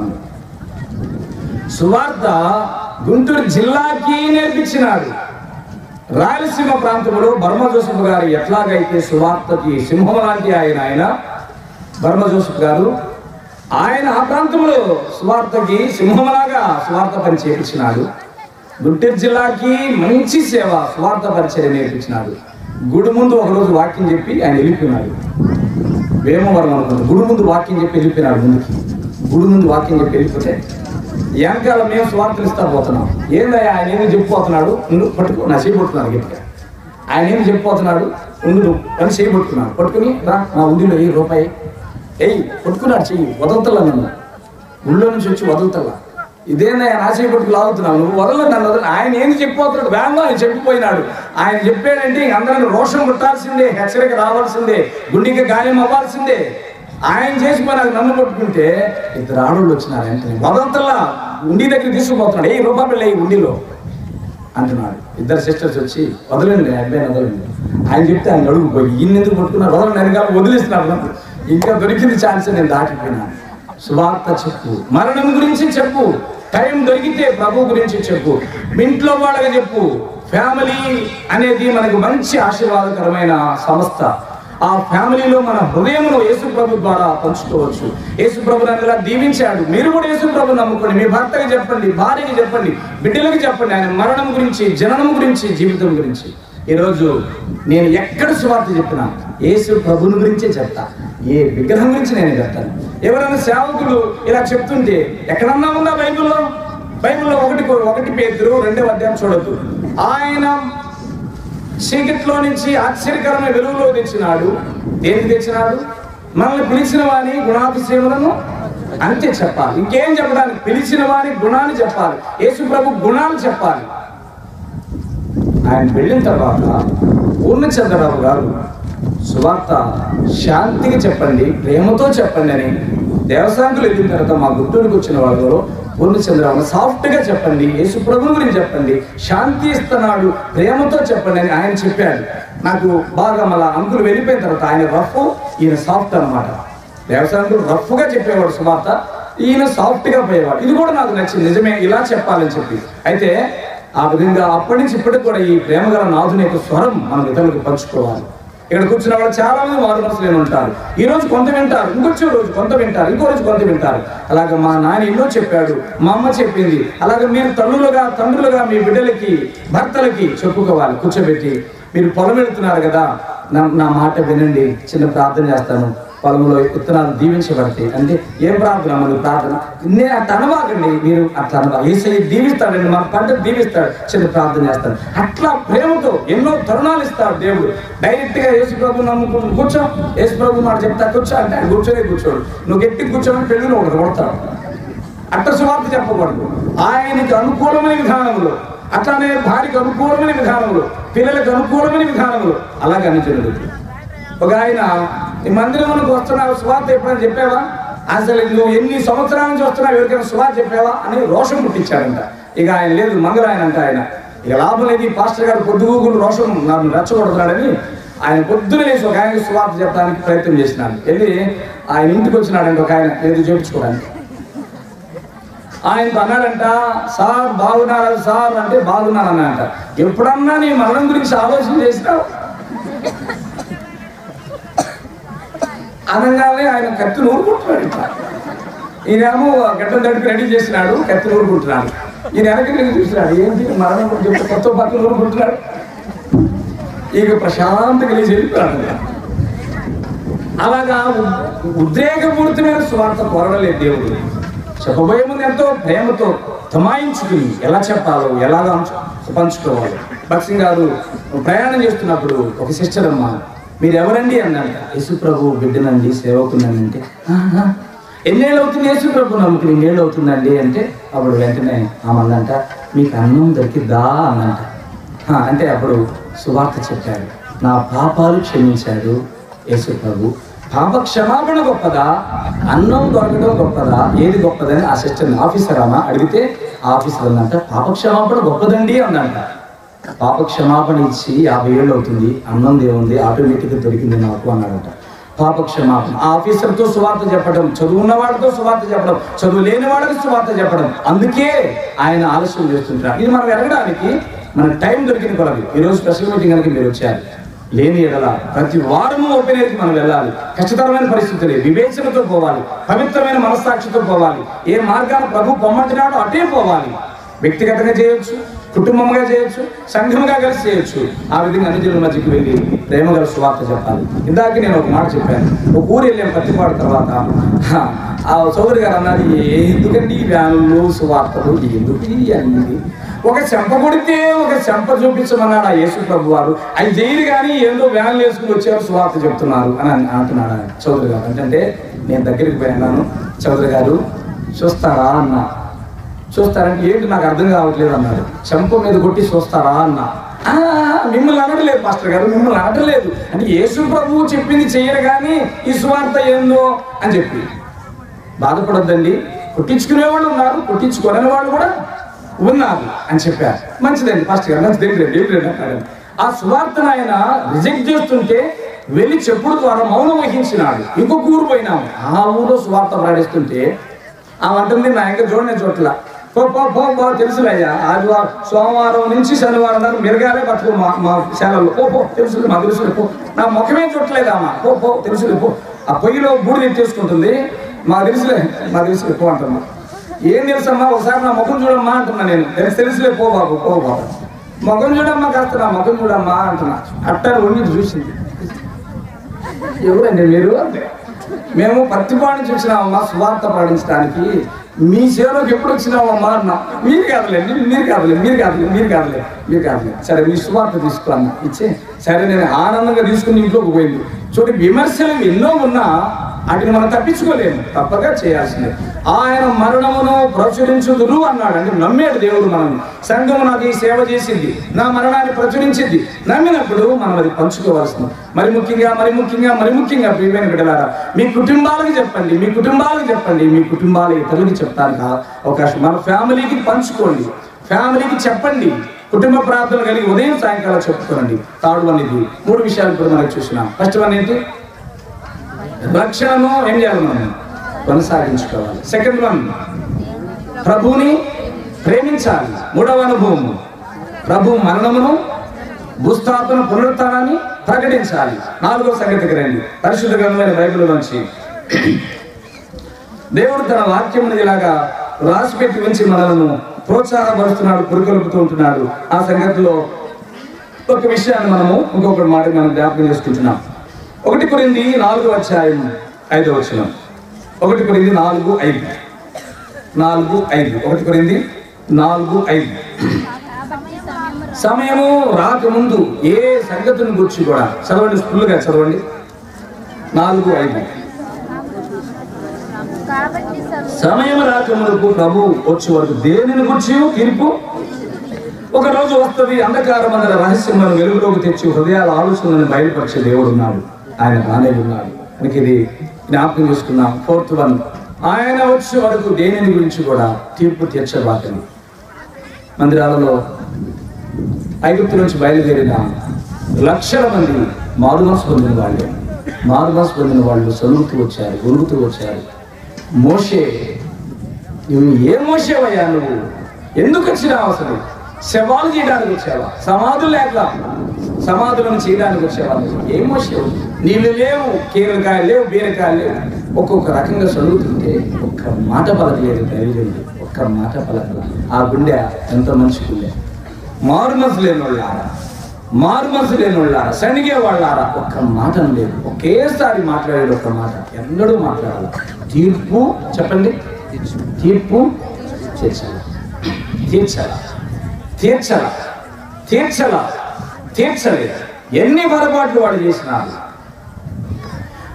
సువార్త గుంటూరు జిల్లాకి నేర్పించినాడు. రాయలసీమ ప్రాంతంలో బర్మ జోసెఫ్ గారు ఎట్లాగైతే సువార్తకి సింహం లాంటి ఆయన బర్మ జోసెఫ్ గారు, ఆయన ఆ ప్రాంతంలో సువార్తకి సింహంలాగా సువార్త పని చేయించినాడు. గుంటూరు జిల్లాకి మంచి సేవ, సువార్త పరిచయం నేర్పించినాడు. గుడి ముందు ఒకరోజు వాక్యం చెప్పి ఆయన వెళ్ళిపోయినాడు. వేమవరం అనుకుంటా, గుడి ముందు వాక్యం చెప్పి వెళ్ళిపోయినాడు. ముందుకి గుడి ముందు వాక్యం చెప్పి వెళ్ళిపోతే వెనకాల మేము స్వార్థలు ఇస్తా పోతున్నాం. ఏందయ్యా ఆయన ఏమి చెప్పిపోతున్నాడు, ఉండు పట్టుకో, నా చేయబట్టుకున్నాను గట్టిగా. ఆయన ఏమి చెప్పిపోతున్నాడు, ఉండు అని చేయబట్టుకున్నాడు. పట్టుకుని రా నా ఉండిలో ₹1 పట్టుకున్నాడు. చెయ్యి వదలతల్లా, నన్ను ఊళ్ళో నుంచి వచ్చి వదలతల్లా. ఇదేనా నా చేయబట్టుకు లాగుతున్నావు, నువ్వు వదలలేదు నన్ను వదల. ఆయన ఏంది చెప్పిపోతున్నాడు, వేగంగా ఆయన చెప్పిపోయినాడు. ఆయన చెప్పాడంటే అందరిని రోషం కొట్టాల్సిందే, హెచ్చరిక రావాల్సిందే, గుండెకి గాయం అవ్వాల్సిందే. ఆయన చేసి నాకు నన్ను పట్టుకుంటే 2 ఆడోళ్ళు వచ్చినారు. వెంటనే వదలతల్లా ఉండి దగ్గర తీసుకుపోతున్నాడు. ₹1 ఉండిలో అంటున్నాడు. 2 సిస్టర్స్ వచ్చి వదలండి అబ్బాయిని వదలండి. ఆయన చెప్తే ఆయన అడుగు పోయి ఈయన ఎందుకు పట్టుకున్నారు, వదలండి వెనక వదిలేస్తున్నాడు. ఇంకా దొరికింది ఛాన్స్, నేను దాటిపోయినాను. సువార్త చెప్పు, మరణం గురించి చెప్పు, టైం దొరికితే ప్రభు గురించి చెప్పు, ఇంట్లో వాళ్ళకి చెప్పు. ఫ్యామిలీ అనేది మనకు మంచి ఆశీర్వాదకరమైన సంస్థ. ఆ ఫ్యామిలీలో మన హృదయంలో యేసు ప్రభు ద్వారా పంచుకోవచ్చు. యేసు ప్రభు నన్ను ఇలా దీవించాడు, మీరు కూడా యేసు ప్రభు నమ్ముకోండి. మీ భర్తకి చెప్పండి, భార్యకి చెప్పండి, బిడ్డలకి చెప్పండి. ఆయన మరణం గురించి, జననం గురించి, జీవితం గురించి. ఈరోజు నేను ఎక్కడ సువార్త చెప్పినా యేసు ప్రభుని గురించే చెప్తా, ఏ విగ్రహం గురించి నేను చెప్తాను. ఎవరైనా సేవకులు ఇలా చెప్తుంటే ఎక్కడన్నా ఉందా బైబిల్లో? 1 పేతురు 2వ అధ్యాయం చూడొద్దు. ఆయన చీకట్లో నుంచి ఆశ్చర్యకరమైన వెలుగులో తెచ్చినాడు. దేనికి తెచ్చినాడు? మనల్ని పిలిచిన వాని గుణాతిశయములను అంతే చెప్పాలి. ఇంకేం చెప్పడానికి? పిలిచిన వాని గుణాన్ని చెప్పాలి, యేసు ప్రభు గుణాలు చెప్పాలి. ఆయన వెళ్ళిన తర్వాత పూర్ణచంద్రరావు గారు సువార్త శాంతిగా చెప్పండి, ప్రేమతో చెప్పండి అని దేవసాంకులు వెళ్ళిన తర్వాత మా గుంటూరుకి వచ్చిన వాళ్ళు పూర్ణచంద్రరావు సాఫ్ట్గా చెప్పండి, యేసు ప్రభు గురించి చెప్పండి, శాంతి ఇస్తున్నాడు, ప్రేమతో చెప్పండి అని ఆయన చెప్పాడు. నాకు బాగా మళ్ళా అంకులు వెళ్ళిపోయిన తర్వాత ఆయన రఫ్, ఈయన సాఫ్ట్ అనమాట. దేవసాంకులు రఫ్గా చెప్పేవాడు సువార్త, ఈయన సాఫ్ట్గా పోయేవాడు. ఇది కూడా నాకు నచ్చింది, నిజమే ఇలా చెప్పాలని చెప్పి. అయితే ఆ విధంగా అప్పటి నుంచి ఇప్పటికి కూడా ఈ ప్రేమగల నాథుని యొక్క స్వరం మనం ఇతరులకు పంచుకోవాలి. ఇక్కడ కూర్చున్న వాళ్ళు చాలా మంది మారు మనసులేని ఉంటారు. ఈ రోజు కొంత వింటారు, ఇంకొచ్చే రోజు కొంత వింటారు, ఇంకో రోజు కొంత వింటారు. అలాగే మా నాన్న ఎన్నో చెప్పాడు, మా అమ్మ చెప్పింది. అలాగే మీరు తండ్రులుగా మీ బిడ్డలకి, భర్తలకి చెప్పుకోవాలి. కూర్చోబెట్టి మీరు పొలం వెళుతున్నారు కదా, నా మాట వినండి, చిన్న ప్రార్థన చేస్తాను. పొలంలో విత్తనాలు దీవించబడతాయి అంటే ఏం ప్రార్థన? మన ప్రార్థన నేను అట్లా అనవాకండి, మీరు అట్లా అనవా. యేసయ్య దీవిస్తాడండి, మన పంట దీవిస్తాడు, చిన్న ప్రార్థన చేస్తాడు. అట్లా ప్రేమతో ఎన్నో తరుణాలు ఇస్తాడు దేవుడు. డైరెక్ట్గా యేసు ప్రభు నమ్ముకుని కూర్చో, యేసు ప్రభు మాట చెప్తా కూర్చో అంటే ఆయన కూర్చోడు. నువ్వు గట్టి కూర్చోమని పెళ్ళిని ఒకటి కొడతాడు. అట్ట సువార్త చెప్పకూడదు. ఆయనకి అనుకూలమైన విధానంలో, అట్లానే భార్యకు అనుకూలమైన విధానంలో, పిల్లలకు అనుకూలమైన విధానంలో అలాగే అనుచరుడు. ఒక ఆయన ఈ మందిరంలోకి వస్తున్నావు, సువార్త ఎప్పుడైనా చెప్పావా? అసలు నువ్వు ఎన్ని సంవత్సరాల నుంచి వస్తున్నావు, ఎవరికైనా సువార్త చెప్పావా అని రోషం పుట్టించాడంట. ఇక ఆయన లేదు, మంగళాయన అంట. ఆయన ఇక లాభం లేదు, ఈ పాస్టర్ గారు పొద్దుగూకులు రోషం నన్ను రెచ్చగొడుతున్నాడని ఆయన పొద్దున లేచి ఒక ఆయన సువార్త చెప్పడానికి ప్రయత్నం చేసినాడు. వెళ్ళి ఆయన ఇంటికి వచ్చినాడంట ఒక ఆయన, ఏదో చేయించుకోవడానికి. ఆయనతో అన్నాడంట, సార్ బాగున్నారా సార్ అంటే బాగున్నారన్నంట. ఎప్పుడన్నా నీ మరణం గురించి ఆలోచన చేసినావు అనగానే ఆయన కత్తి నూరుకుంటున్నాడు. ఇట్లా ఈయనేమో గడ్డం దడిపి రెడీ చేసినాడు, కత్తి నూరుకుంటున్నాడు. ఈయన వెనక్కి చూసినాడు, ఏంటి మరణం చెప్తే కొత్త పక్కన నూరుకుంటున్నాడు. ఇక ప్రశాంతంగా లేచి వెళ్ళిపోయాడు. అలాగా ఉద్రేకపూరితమైన స్వార్థ కోరడలేదు దేవుడు. చెప్పబోయే ముందు ఎంతో ప్రేమతో తమాయించుకుని ఎలా చెప్పాలో, ఎలాగా పంచుకోవాలి. భక్సింగ్ గారు ప్రయాణం చేస్తున్నప్పుడు ఒక సిస్టర్ అమ్మ, మీరు ఎవరండి అన్నంట. యేసు ప్రభు బిడ్డనండి, సేవకునండి అంటే. ఎన్నేళ్ళు అవుతుంది యేసు ప్రభు నమ్ముకుని? 2 ఏళ్ళు అవుతుందండి అంటే. అప్పుడు వెంటనే ఆమందంట, మీకు అన్నం దొరికిద్దా అన్నంట. అంటే అప్పుడు సువార్త చెప్పాడు, నా పాపాలు క్షమించాడు యేసు ప్రభు. పాప క్షమాపణ గొప్పదా, అన్నం దొరకడం గొప్పదా, ఏది గొప్పదని ఆ సిస్టర్ ఆఫీసర్ అమ్మ అడిగితే ఆఫీసర్ అన్నంట, పాప క్షమాపణ గొప్పదండి అన్నంట. పాప క్షమాపణ ఇచ్చి 50 ఏళ్ళు అవుతుంది, అన్నం దేవుంది, ఆటోమేటిక్గా దొరికింది నాకు అన్నాడట. పాప క్షమాపణ. ఆ ఆఫీసర్తో సువార్త చెప్పడం, చదువు ఉన్న వాడితో సువార్త చెప్పడం, చదువు లేని వాడికి సువార్త చెప్పడం. అందుకే ఆయన ఆలస్యం చేస్తుంటారు. ఇది మనం ఎరగడానికి మనకు టైం దొరికిన కొలది. ఈరోజు స్పెషల్ మీటింగ్ కనుక మీరు వచ్చారు, లేని ఎడల ప్రతి వారము ఓపెన్ ఎయిర్కి మనం వెళ్ళాలి. కష్టతరమైన పరిస్థితులే, వివేచనతో పోవాలి, పవిత్రమైన మనస్సాక్షితో పోవాలి. ఏ మార్గాన్ని ప్రభు పొమ్మంటున్నాడో అటే పోవాలి. వ్యక్తిగతంగా చేయొచ్చు, కుటుంబంగా చేయొచ్చు, సంఘముగా కలిసి చేయొచ్చు. ఆ విధంగా అన్ని జనుల మధ్యకి వెళ్ళి ప్రేమగల సువార్త చెప్పాలి. ఇందాక నేను ఒక మాట చెప్పాను. ఒక ఊరు వెళ్ళాం పత్తిపాడు తర్వాత. ఆ సోదరి గారు అన్నారు, ఎందుకండి ఈ వ్యానులు సువార్తలు ఎందుకు అన్నీ, ఒక చెంప కొడితే ఒక చెంప చూపించమన్నాడు ఆ యేసు ప్రభు వారు. అవి చేయరు కానీ ఏందో వ్యాన్లు వేసుకుని వచ్చారు సువార్త చెప్తున్నారు అని అంటున్నాడు చౌదరి గారు. అంటే నేను దగ్గరికి పోయినాను, చౌదరి గారు చూస్తారా అన్నా. చూస్తారంటే ఏంటి నాకు అర్థం కావట్లేదు అన్నాడు. చెంప మీద కొట్టి చూస్తారా అన్నా. మిమ్మల్ని అనట్లేదు మాస్టర్ గారు, మిమ్మల్ని అనట్లేదు అంటే యేసు ప్రభువు చెప్పింది చెయ్యరు కానీ ఈ సువార్త ఏందో అని చెప్పి బాధపడొద్దండి. కొట్టించుకునేవాళ్ళు ఉన్నారు, కొట్టించుకోలేని వాళ్ళు కూడా ఉన్నారు అని చెప్పారు. మంచిదండి మాస్టర్ గారు, మంచిది అన్నాడు. ఆ సువార్తను ఆయన రిజెక్ట్ చేస్తుంటే వెళ్ళి చెప్పుడు ద్వారా మౌనం వహించినాడు. ఇంకొక ఊరు పోయినాము. ఆ ఊరిలో సువార్త ప్రకటిస్తుంటే ఆ అంటుంది, నా ఇంకా చూడనే చోట్ల పో తెలుసులయ్యా, ఆదివారం సోమవారం నుంచి శనివారం దాకా మిరగాలే పట్టుకో మా శాలలో పో తెలుసులే, మా తెలుసులే పో, నా ముఖమే చూడలేదామా పో తెలుసులే పో. ఆ పొయ్యిలో బూడిద ఎత్తేసుకుంటుంది, మా తెలుసులే పో అంటున్నా. ఏం తెలుసమ్మా, ఒకసారి నా ముఖం చూడమ్మా అంటున్నా. నేను తెలుసులే పో బాబు ముఖం చూడమ్మా, కాస్త నా ముఖం చూడమ్మా అంటున్నా. అట్టారు వండి చూసింది. ఎవరండి మీరు అంటే, మేము పత్తిపాడు చూసినామమ్మా సువార్త పాటించడానికి, మీ సేవలోకి ఎప్పుడు వచ్చినావమ్మా అన్నా. మీరు కాదులే. సరే మీ సువార్త తీసుకో అన్న. ఇచ్చే సరే నేను ఆనందంగా తీసుకుని ఇంట్లోకి పోయింది. చూడండి, విమర్శలు ఎన్నో ఉన్నా వాటిని మనం తప్పించుకోలేము, తప్పక చేయాల్సిందే. ఆయన మరణమును ప్రచురించుదురు అన్నాడు. అంటే నమ్మేడు దేవుడు మనల్ని. సంఘము నాకు ఈ సేవ చేసింది, నా మరణాన్ని ప్రచురించింది. నమ్మినప్పుడు మనం అది పంచుకోవాల్సింది. మరి ముఖ్యంగా ప్రియమైన బిడ్డలారా, మీ కుటుంబాలకు చెప్పండి, మీ కుటుంబాల ఇతరులకి చెప్తాను అవకాశం. మన ఫ్యామిలీకి పంచుకోండి, ఫ్యామిలీకి చెప్పండి. కుటుంబ ప్రార్థనలు కలిగి ఉదయం సాయంకాలం చెప్పుకోండి. థర్డ్ వన్ ఇది. 3 విషయాలు ఇప్పుడు మనకు చూసినాం. ఫస్ట్ వన్ ఏంటి? రక్షణను ఏం చేయాలి, మనం కొనసాగించుకోవాలి. సెకండ్ వన్, ప్రభువుని ప్రేమించాలి. 3వ అనుభవం, ప్రభు మరణమును భూస్థాపన పునరుత్థానాన్ని ప్రకటించాలి. 4వ సంగతికి రండి. పరిశుద్ధ గ్రంథమైన బైబిల్ నుంచి దేవుడు తన వాక్యమును ఇలాగా రాసిపెట్టి ఉంచి మనలను ప్రోత్సాహపరుస్తున్నాడు, పురుకొల్పుతూ ఉంటున్నాడు. ఆ సంగతిలో ఒక విషయాన్ని మనము ఇంకొకటి మాట మనం జ్ఞాపకం చేసుకుంటున్నాం. 1 కొరింథీ 4వ అధ్యాయం 5వ వచనం. 1 కొరింథీ 4:5. 1 కొరింథీ 4:5. సమయము రాకముందు ఏ సంగతిని గురించి కూడా చదవండి, ఫుల్గా చదవండి. 4:5. సమయం రాకముందు ప్రభు వచ్చే వరకు దేనిని గురించి తీర్పు ఒక రోజు వస్తుంది. అంధకారమైన రహస్యములను వెలుగులోకి తెచ్చి హృదయాల ఆలోచనలను బయలుపరిచే దేవుడు ఉన్నాడు. ఆయన రానే ఉన్నాడు. మనకి ఇది జ్ఞాపకం చేసుకున్నాం. 4th వన్, ఆయన వచ్చే వరకు దేనిని గురించి కూడా తీర్పు తీర్చబాకని. మందిరాలలో ఐగుప్తు నుంచి బయలుదేరిన లక్షల మంది మారుమనసు పొందిన వాళ్ళు సలుగుతూ వచ్చారు, ఉరుగుతూ వచ్చారు. మోషే, నువ్వు ఏ మోషేవయ్యా, నువ్వు ఎందుకు వచ్చినావు? అసలు శవాలు చేయడానికి వచ్చావా? సమాధులను చేయడానికి వచ్చేవాళ్ళు. ఏం మోసేవు? నీళ్ళు లేవు, కీరకాయలు లేవు, బీరకాయలు లేవు. ఒక్కొక్క రకంగా చదువుతుంటే ఒక్క మాట పలకలేదు ధైర్యం, ఒక్క మాట పలకల. ఆ గుండె ఎంత మంచి గుండె. మారుమనసు లేని వాళ్ళారా, సనిగే వాళ్ళారా, ఒక్క మాట లేదు. ఒకేసారి మాట్లాడాడు, ఒక్క మాట. ఎన్నడూ మాట్లాడాలి. తీర్పు చెప్పండి, తీర్పు తీర్చలేదు. ఎన్ని పొరపాట్లు వాడు చేసినారు.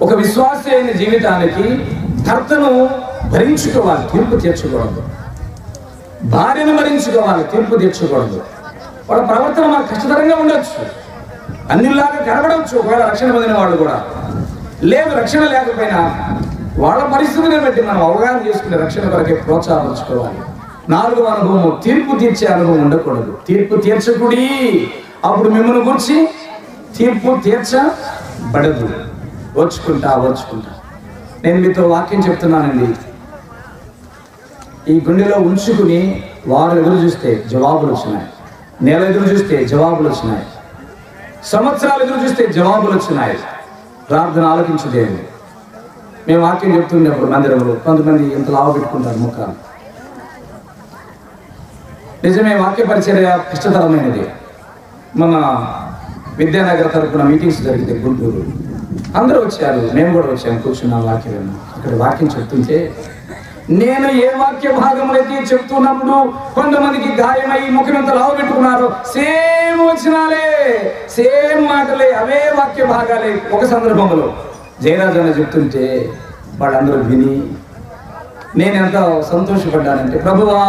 ఒక విశ్వాస అయిన జీవితానికి భర్తను భరించుకోవాలి, తీర్పు తీర్చకూడదు. భార్యను భరించుకోవాలి, తీర్పు తీర్చకూడదు. వాళ్ళ ప్రవర్తన మనకు కష్టతరంగా ఉండొచ్చు, అన్నిలాగా కనబడవచ్చు. ఒకవేళ రక్షణ పొందిన వాళ్ళు కూడా లేదు, రక్షణ లేకపోయినా వాళ్ళ పరిస్థితిని బట్టి మనం అవగాహన చేసుకునే రక్షణ కొరకే ప్రోత్సాహించుకోవాలి. 4వ అనుభవం, తీర్పు తీర్చే అనుభవం ఉండకూడదు. తీర్పు తీర్చకుడి, అప్పుడు మిమ్మల్ని గురించి తీర్పు తీర్చబడదు. వచ్చుకుంటా. నేను మీతో వాక్యం చెప్తున్నానండి. ఈ గుండెలో ఉంచుకుని వారు ఎదురు చూస్తే జవాబులు వచ్చినాయి, నెల ఎదురు చూస్తే జవాబులు వచ్చినాయి, సంవత్సరాలు ఎదురు చూస్తే జవాబులు వచ్చినాయి. ప్రార్థన ఆలకించు దేవుడు. మేము వాక్యం చెప్తున్నప్పుడు మందిరంలో కొంతమంది ఇంత లావు పెట్టుకుంటారు ముఖాలు. నిజమే, వాక్య పరిచర్య కష్టతరమైనది. మన విద్యానగర్ తరపున మీటింగ్స్ జరిగితే గుంటూరు అందరూ వచ్చారు, నేను కూడా వచ్చాను, కూర్చున్న వాక్యం అక్కడ వాక్యం చెప్తుంటే నేను ఏ వాక్య భాగం అయితే చెప్తున్నప్పుడు కొంతమందికి గాయమై ముఖమంతా లావు పెట్టుకున్నారు. సేమ్ వచనాలే, సేమ్ మాటలే, అవే వాక్య భాగాలే. ఒక సందర్భంలో జయరాజ్ అన్న చెప్తుంటే వాళ్ళందరూ విని నేను ఎంత సంతోషపడ్డానంటే, ప్రభువా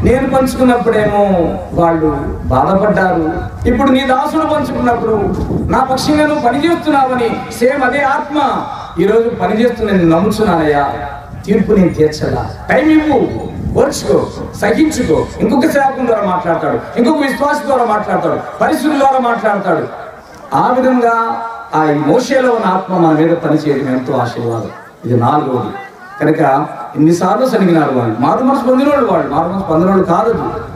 నేను పంచుకున్నప్పుడేమో వాళ్ళు బాధపడ్డారు, ఇప్పుడు నీ దాసుడు పంచుకున్నప్పుడు నా పక్షంగా నువ్వు పనిచేస్తున్నావని సేమ్ అదే ఆత్మ ఈరోజు పనిచేస్తున్నా. నేను నమ్ముతున్నానయ్యా, తీర్పు నేను తీర్చలా, టైం ఇవ్వు, ఓర్చుకో, సహించుకో. ఇంకొక సేవకుల ద్వారా మాట్లాడతాడు, ఇంకొక విశ్వాసం ద్వారా మాట్లాడతాడు, పరిస్థితుల ద్వారా మాట్లాడతాడు. ఆ విధంగా ఆ మోషేలో ఉన్న ఆత్మ మన మీద పనిచేయడం ఎంతో ఆశీర్వాదం. ఇది 4వది. కనుక ఎన్నిసార్లు సనిగినారు వాళ్ళు, మారు మనసు పొందినోళ్ళు, వాళ్ళు మారు మనసు పొందినోళ్ళు కాదు,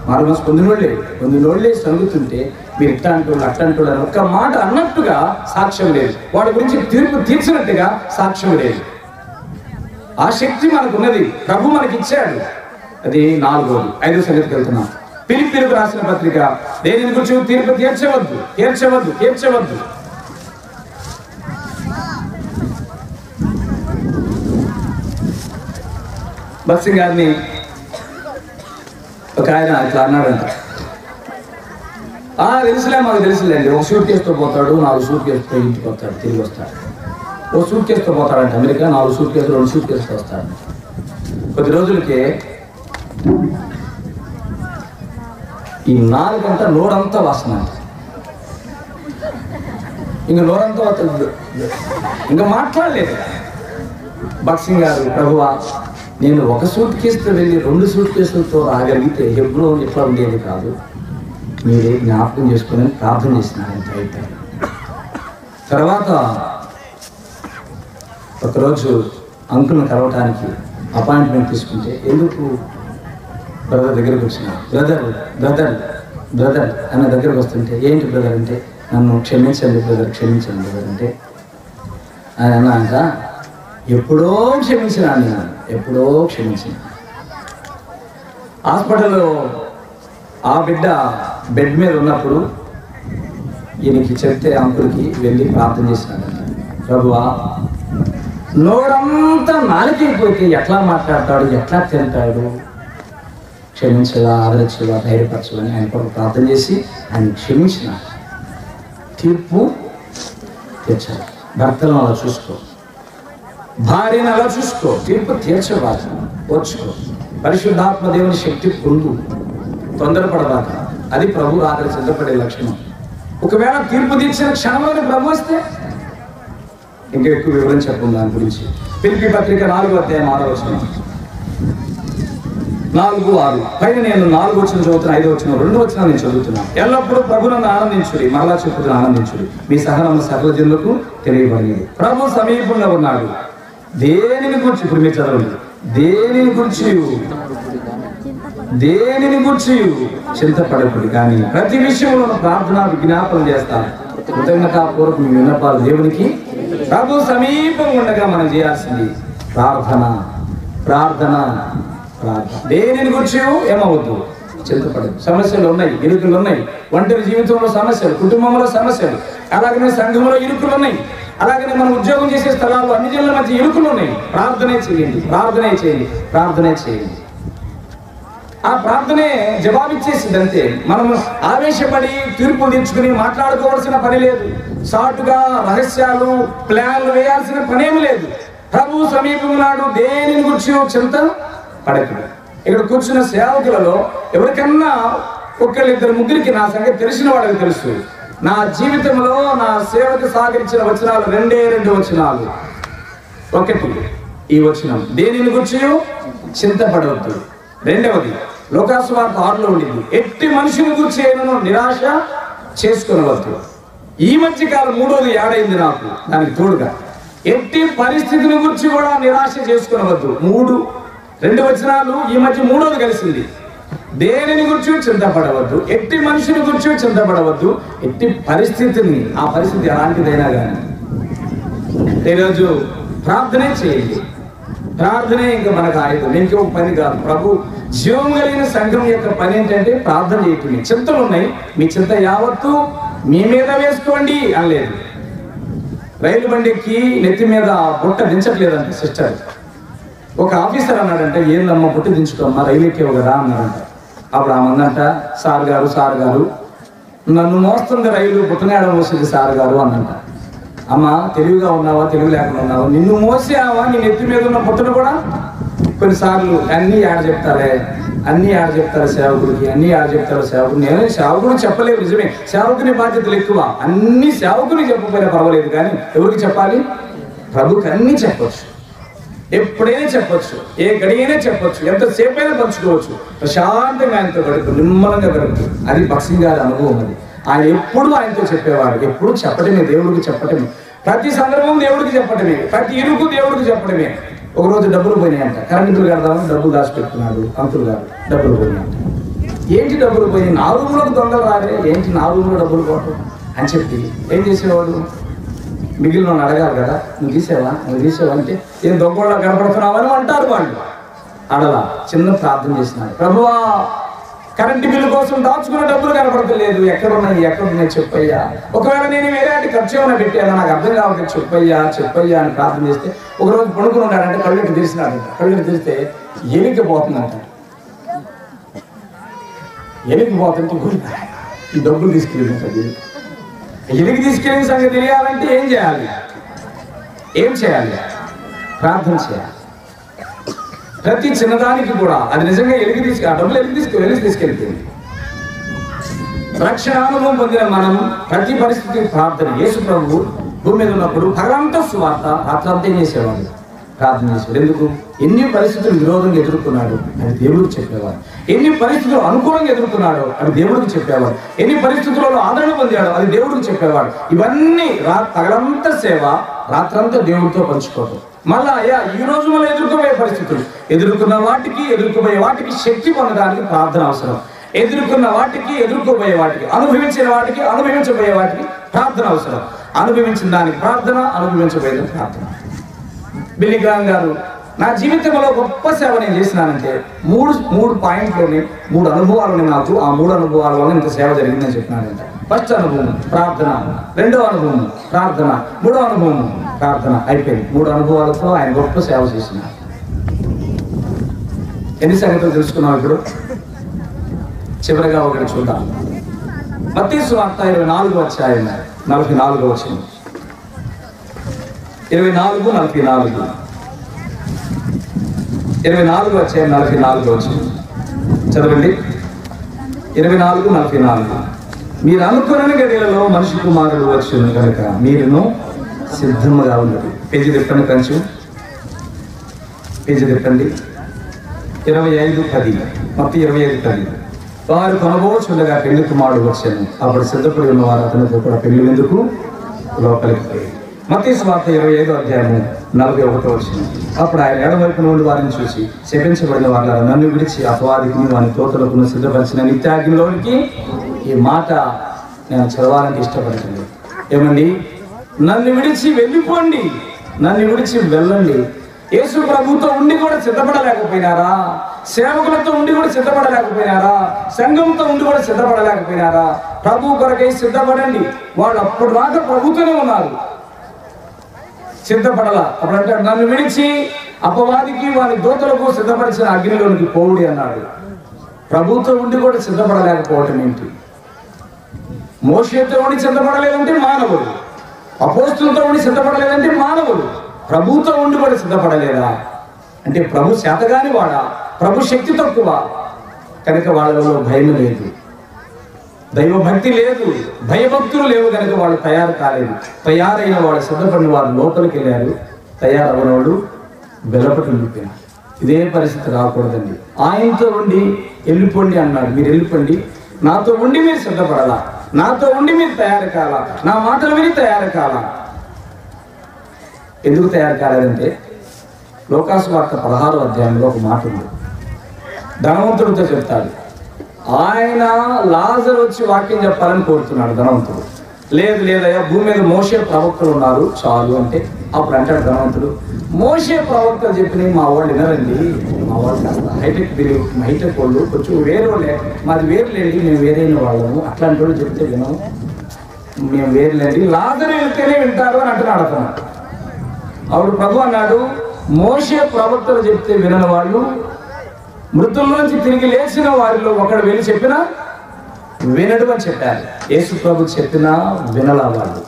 మారు మనసు పొందినోళ్ళే సనుగుతుంటే మీరు ఇట్లా అంటోళ్ళు అట్లా అంటోళ్ళు అని ఒక్క మాట అన్నట్టుగా సాక్ష్యం లేదు, వాడి గురించి తీర్పు తీర్చినట్టుగా సాక్ష్యం లేదు. ఆ శక్తి మనకున్నది, ప్రభు మనకి ఇచ్చాడు. అది 4వది. 5వ సంగతికి వెళ్తున్నాం. ఫిలిప్పీయులకు రాసిన పత్రిక, దేనిని గురించి తీర్పు తీర్చవద్దు, తీర్చవద్దు, తీర్చవద్దు. బక్సి గారిని ఒక ఆయన ఇట్లా అన్నాడంట, తెలుసులే, మాకు తెలుసులేండి, ఒక సూట్ కేసుతో పోతాడు, 4 సూట్ కేసుతో ఇంటికి వస్తాడు, తిరిగి వస్తాడు. ఓ సూట్ కేసుతో పోతాడంట అమెరికా, 4 సూట్ కేసులు 2 సూట్ కేసుతో వస్తాడు. కొద్ది రోజులకి ఈ 4 గంట నోరంతా వాసన, ఇంకా నోరంతా ఇంకా మాట్లాడలేదు. బక్సింగ్ గారు, ప్రభువా నేను ఒక సూట్ కేసుతో వెళ్ళి 2 సూట్ కేసులతో రాగలిగితే ఎప్పుడో ఎట్లా ఉండేది కాదు, మీరే జ్ఞాపకం చేసుకుని ప్రార్థన చేసినారంట. అయితే తర్వాత ఒకరోజు అంకుల్ని కలవటానికి అపాయింట్మెంట్ తీసుకుంటే, ఎందుకు బ్రదర్ దగ్గరికి వచ్చిన, బ్రదర్ అన్న దగ్గరకు వస్తుంటే, ఏంటి బ్రదర్ అంటే, నన్ను క్షమించండి బ్రదర్, క్షమించండి బ్రదర్ అంటే, ఆయన అన్నాక ఎప్పుడో క్షమించిన, నేను ఎప్పుడో క్షమించిన. హాస్పిటల్లో ఆ బిడ్డ బెడ్ మీద ఉన్నప్పుడు ఈయనకి చెప్తే అంకుల్కి వెళ్ళి ప్రార్థన చేసినాడంట, ప్రభువా నోరంతా నాలుకైపోతే ఎట్లా మాట్లాడతాడు, ఎట్లా తింటాడు, క్షమించగా, ఆదరించగా, ధైర్యపరచని ఆయన కొరకు ప్రార్థన చేసి ఆయన క్షమించిన. తీర్పు తీర్చాలి. భర్తలను అలా చూసుకో, భార్యను అలా చూసుకో, తీర్పు తీర్చబాక, ఓర్చుకో. పరిశుద్ధాత్మ దేవుని శక్తి పొందు, తొందరపడబాక. అది ప్రభు రాత్రి సిద్ధపడే లక్షణం. ఒకవేళ తీర్పు తీర్చిన క్షణంలోనే ప్రభు వస్తే ఇంకా ఎక్కువ వివరం చెప్పండి దాని గురించి. ఫిలిప్పీ పత్రిక 4వ అధ్యాయం 6వ వచనం, 4:6. పైన నేను 4వ వచనం చదువుతున్నా, 5వ వచనం, 2వ వచనం నేను చదువుతున్నాను. ఎల్లప్పుడూ ప్రభువునందు ఆనందించుడి, మరలా చెప్పుతున్న ఆనందించుడి, మీ సహనం సకల జనులకు తెలియబడినది. ప్రభు సమీపంగా ఉన్నాడు. దేనిని గురించి, ఇప్పుడు మీరు చదవండి, దేనిని గురించి చింతపడకుడి, కానీ ప్రతి విషయంలో ప్రార్థన విజ్ఞాపన చేస్తాను, కృతజ్ఞతాపూర్వక మీ విన్నపాలు దేవునికి. ప్రభు సమీపం ఉండగా మనం చేయాల్సింది ప్రార్థన. దేనిని గురించి ఏమవద్దు, చింతపడదు. సమస్యలు ఉన్నాయి, ఇరుకులు ఉన్నాయి, ఒంటరి జీవితంలో సమస్యలు, కుటుంబంలో సమస్యలు, అలాగనే సంఘంలో ఇరుకులు ఉన్నాయి, అలాగనే మనం ఉద్యోగం చేసే స్థలాల్లో అన్ని జనుల మధ్య ఇరుకులు ఉన్నాయి. ప్రార్థనే చేయండి. ఆ ప్రార్థనే జవాబిచ్చేసింది. అంతే. మనం ఆవేశపడి తీర్పులు తెచ్చుకుని మాట్లాడుకోవాల్సిన పని లేదు, సాటుగా రహస్యాలు ప్లాన్లు వేయాల్సిన పనేమి లేదు. ప్రభు సమీపం నాడు, దేనిని గురించి చింత పడకు. ఇక్కడ కూర్చున్న సేవకులలో ఎవరికన్నా 1-2-3 నా సంగతి తెలిసిన వాళ్ళకి తెలుసు. నా జీవితంలో నా సేవకు సాగించిన వచనాలు 2 వచనాలు. 1 ఈ వచనం, దేనిని గురించి చింతపడవద్దు. 2వది లోకాసు వార్త 6లో ఉండింది, ఎట్టి మనుషుని గురించి ఏమో నిరాశ చేసుకునవద్దు. ఈ మధ్య కాలం 3వది యాడ్ అయింది నాకు, దానికి తోడుగా ఎట్టి పరిస్థితిని గురించి కూడా నిరాశ చేసుకునవద్దు. 2 వచనాలు ఈ మధ్య 3వది కలిసింది. దేనిని గురించి చింతపడవద్దు, ఎట్టి మనుషుని గురించి చింతపడవద్దు, ఎట్టి పరిస్థితిని, ఆ పరిస్థితి ఎలాంటిదైనా కానీ. ఈరోజు ప్రార్థనే చేయండి. ప్రార్థనే ఇంకా మనకు ఆయుధం. ఇంకో పని కాదు. ప్రభు జీవం కలిగిన సంఘం యొక్క పని ఏంటంటే ప్రార్థన చేయటం. మీ చింతలు ఉన్నాయి, మీ చింత యావత్తు మీ మీద వేసుకోండి అనలేదు. రైలు బండికి నెత్తి మీద బుట్ట దించట్లేదంట సిస్టర్. ఒక ఆఫీసర్ అన్నాడంటే, ఏందమ్మా బుట్ట దించుకోమ్మా, రైలు ఎక్కేవు కదా అన్నాడంట. అప్పుడు ఆమె అందంట, సార్ గారు నన్ను మోస్తుంది రైలు, బుట్టనేడం మోసింది సార్ గారు అన్నంట. అమ్మ తెలివిగా ఉన్నావా తెలివి లేకుండా ఉన్నావా, నిన్ను మోసావా, నీ నెత్తి మీద ఉన్న బుట్టను కూడా కొన్నిసార్లు అన్నీ ఆడ చెప్తారే సేవకుడికి, అన్నీ ఆడ చెప్తారు సేవకుడు. నేను సేవకుడు చెప్పలేదు నిజమే, సేవకుని బాధ్యతలు ఎక్కువ. అన్ని సేవకుని చెప్పకపోయినా పర్వాలేదు, కానీ ఎవరికి చెప్పాలి? ప్రభుకి అన్నీ చెప్పచ్చు, ఎప్పుడైనా చెప్పచ్చు, ఏ గడియైనా చెప్పచ్చు, ఎంతసేపు అయినా పంచుకోవచ్చు. ప్రశాంతంగా ఆయనతో గడుపు, నిమ్మలంగా గడుపు. అది భక్సింగ్ గారి అనుభవం. అది ఆయన ఎప్పుడు ఆయనతో చెప్పేవారు, ఎప్పుడు చెప్పటమే, దేవుడికి చెప్పటమే, ప్రతి సందర్భం దేవుడికి చెప్పటమే, ప్రతి ఇరుకు దేవుడికి చెప్పటమే. ఒకరోజు డబ్బులు పోయినాయంట, కరెంటు బిల్లు కడదామని డబ్బులు దాచిపెట్టుకున్నాడు అంకుల్ గారు. డబ్బులు పోయినాయంట. ఏంటి డబ్బులు పోయి, నా రూమ్లోకి దొంగలు రాలే, ఏంటి నా రూమ్లో డబ్బులు పోవటం అని చెప్పి ఏం చేసేవాడు? మిగిలిన వాళ్ళు అడగాలి కదా, నువ్వు తీసావా అంటే ఏం దొంగలా కనపడుతున్నావని అంటారు వాళ్ళు. అడలా చిన్న ప్రార్థన చేసినాడు, ప్రభువా కరెంటు బిల్లు కోసం దాచుకున్న డబ్బులు కనపడతలేదు, ఎక్కడున్నాయి చెప్పయ్యా, ఒకవేళ నేను వేరే వాటి ఖర్చు ఏమైనా పెట్టాను, నాకు అర్థం కావట్లేదు, చెప్పయ్యా అని ప్రార్థన చేస్తే ఒకరోజు పడుకుని ఉన్నాడంటే కళ్ళెట్టు తెరిచినాడంట. కళ్ళెట్టు తెరిస్తే ఎలిగిపోతుందంట. ఎలిగిపోతుంటే ఈ డబ్బులు తీసుకెళ్ళింది. ఎలిగి తీసుకెళ్ళిన సంగతి తెలియాలంటే ఏం చేయాలి? ప్రార్థన చేయాలి. ప్రతి చిన్నదానికి కూడా అది నిజంగా ఆ డబ్బులు వెలిగి తీసుకెళ్తుంది. రక్షణ అనుభవం పొందిన మనం ప్రతి పరిస్థితి ప్రార్థన. యేసు ప్రభువు భూమి మీద ఉన్నప్పుడు పగలంతా సువార్త, రాత్రంతా ఏం చేసేవాడు? ప్రార్థన చేసేవాడు. ఎందుకు? ఎన్ని పరిస్థితులు విరోధంగా ఎదుర్కొన్నాడు అది దేవుడికి చెప్పేవాడు. ఎన్ని పరిస్థితులు అనుకూలంగా ఎదుర్కొన్నాడో అది దేవుడికి చెప్పేవాడు. ఎన్ని పరిస్థితులలో ఆదరణ పొందాడో అది దేవుడికి చెప్పేవాడు. ఇవన్నీ పగలంతా సేవ, రాత్రంతా దేవుడితో పంచుకోవడం. మళ్ళా ఈ రోజు మళ్ళీ ఎదుర్కొబోయే వాటికి శక్తి పొందడానికి ప్రార్థన అవసరం. ఎదుర్కోబోయే వాటికి, అనుభవించబోయే వాటికి ప్రార్థన అవసరం. అనుభవించిన దానికి ప్రార్థన, అనుభవించబోయేది ప్రార్థన. బిల్లీ గ్రాహం గారు, నా జీవితంలో గొప్ప సేవ నేను చేసినానంటే మూడు పాయింట్లోనే 3 అనుభవాలు నాకు. ఆ 3 అనుభవాల వల్ల ఇంత సేవ జరిగిందని చెప్పినానంట. ఫస్ట్ అనుభవం ప్రార్థన, రెండవ అనుభవం ప్రార్థన, మూడవ అనుభవం ప్రార్థన. అయిపోయింది. 3 అనుభవాలతో ఆయన గొప్ప సేవ చేసినారు. ఎన్ని సంగతులు తెలుసుకున్నాం ఇప్పుడు? చివరిగా ఒకటి చూద్దాం. మత్తయి సువార్త 24వ అధ్యాయం 44వ వచనం. 24:44. 24వ అధ్యాయం 44వ వచనం చదవండి. 24:44. మీరు అనుకున్న గడియలలో మనిషి కుమారుడు వచ్చును కనుక మీరును సిద్ధముగా ఉన్నది. పేజీ తిప్పండి, కొంచెం పేజీ తిప్పండి. 25:10. మత్తయి 25:10. వారు కొనబోచుండగా పెళ్లి కుమారుడు వచ్చాను, అప్పుడు సిద్ధపడి ఉన్న వారు అతనితో కూడా పెళ్లి ఎందుకు లోపలికి పోయి. మత్తయి సువార్త 25వ అధ్యాయం 41వ వచనం. అప్పుడు ఆయన ఎడమవైపు నుండి వారిని చూసి, శపించబడిన వాళ్ళ నన్ను విడిచి అపవాదికి వాని తోటలకు సిద్ధపరిచిన నిత్యాగ్నిలోనికి. ఈ మాట నేను చదవాలని ఇష్టపడుతుంది. ఏమండి? నన్ను విడిచి వెళ్ళిపోండి, నన్ను విడిచి వెళ్ళండి. యేసు ప్రభుతో ఉండి కూడా సిద్ధపడలేకపోయినారా? సేవకులతో ఉండి కూడా సిద్ధపడలేకపోయినారా? సంఘంతో ఉండి కూడా సిద్ధపడలేకపోయినారా? ప్రభు కొరకై సిద్ధపడండి. వాళ్ళు అప్పుడు దాకా ప్రభుతోనే ఉన్నారు, సిద్ధపడాల. అప్పుడంటే నన్ను విడిచి అపవాదికి వారి దూతలకు సిద్ధపరిచిన అగ్నిలోనికి పోవుడి అన్నాడు. ప్రభుతో ఉండి కూడా సిద్ధపడలేకపోవటం ఏంటి? మోషేతో ఉండి సిద్ధపడలేదంటే మానవుడు, అపోస్తులతో ఉండి సిద్ధపడలేదంటే మానవుడు. ప్రభుతో ఉండి కూడా సిద్ధపడలేదా అంటే ప్రభు శాతగాని వాడా? ప్రభు శక్తి తక్కువ కనుక వాళ్ళలో భయం లేదు, దైవభక్తి లేదు, భయభక్తులు లేవు కనుక వాళ్ళు తయారు కాలేదు. తయారైన వాళ్ళు, సిద్ధపడిన వాళ్ళు లోపలికి వెళ్ళారు, తయారవన వాళ్ళు వెలపటి వెళ్ళిపోయినారు. ఇదే పరిస్థితి రాకూడదండి. ఆయనతో ఉండి వెళ్ళిపోండి అన్నాడు. మీరు వెళ్ళిపోండి, నాతో ఉండి మీరు సిద్ధపడాలా, నాతో ఉండి మీరు తయారు కాలా, నా మాటలు విని తయారు కాలా. ఎందుకు తయారు కాలేదంటే లోకాసు వార్త 16వ అధ్యాయంలో ఒక మాట ఉంది. ధనవంతుడితో చెప్తాడు. ఆయన లాజరు వచ్చి వాక్యం చెప్పాలని కోరుతున్నాడు ధనవంతుడు. లేదు లేదయ్యా, భూమి మీద మోషే ప్రవక్తలు ఉన్నారు చాలు అంటే అప్పుడు అంటాడు ధనవంతుడు, మోషే ప్రవక్తలు చెప్పినవి మా వాళ్ళు వినరండి, మా వాళ్ళు కాస్త హైటెక్ వాళ్ళు కొంచెం వేరే వాళ్ళే, మాది వేరులేండి, మేము వేరైన వాళ్ళము, అట్లాంటి వాళ్ళు చెప్తే వినము, మేము వేరులేండి, లాజరు వెళ్తేనే వింటారు అని అంటున్నాడు అతను. అప్పుడు ప్రభు అన్నాడు, మోషే ప్రవక్తలు చెప్తే వినని వాళ్ళు, మృతుల్లోంచి తిరిగి లేచిన వారిలో ఒకడు వెళ్ళి చెప్పినా వినడు అని చెప్పారు. యేసు ప్రభు చెప్పినా వినలా వాళ్ళు.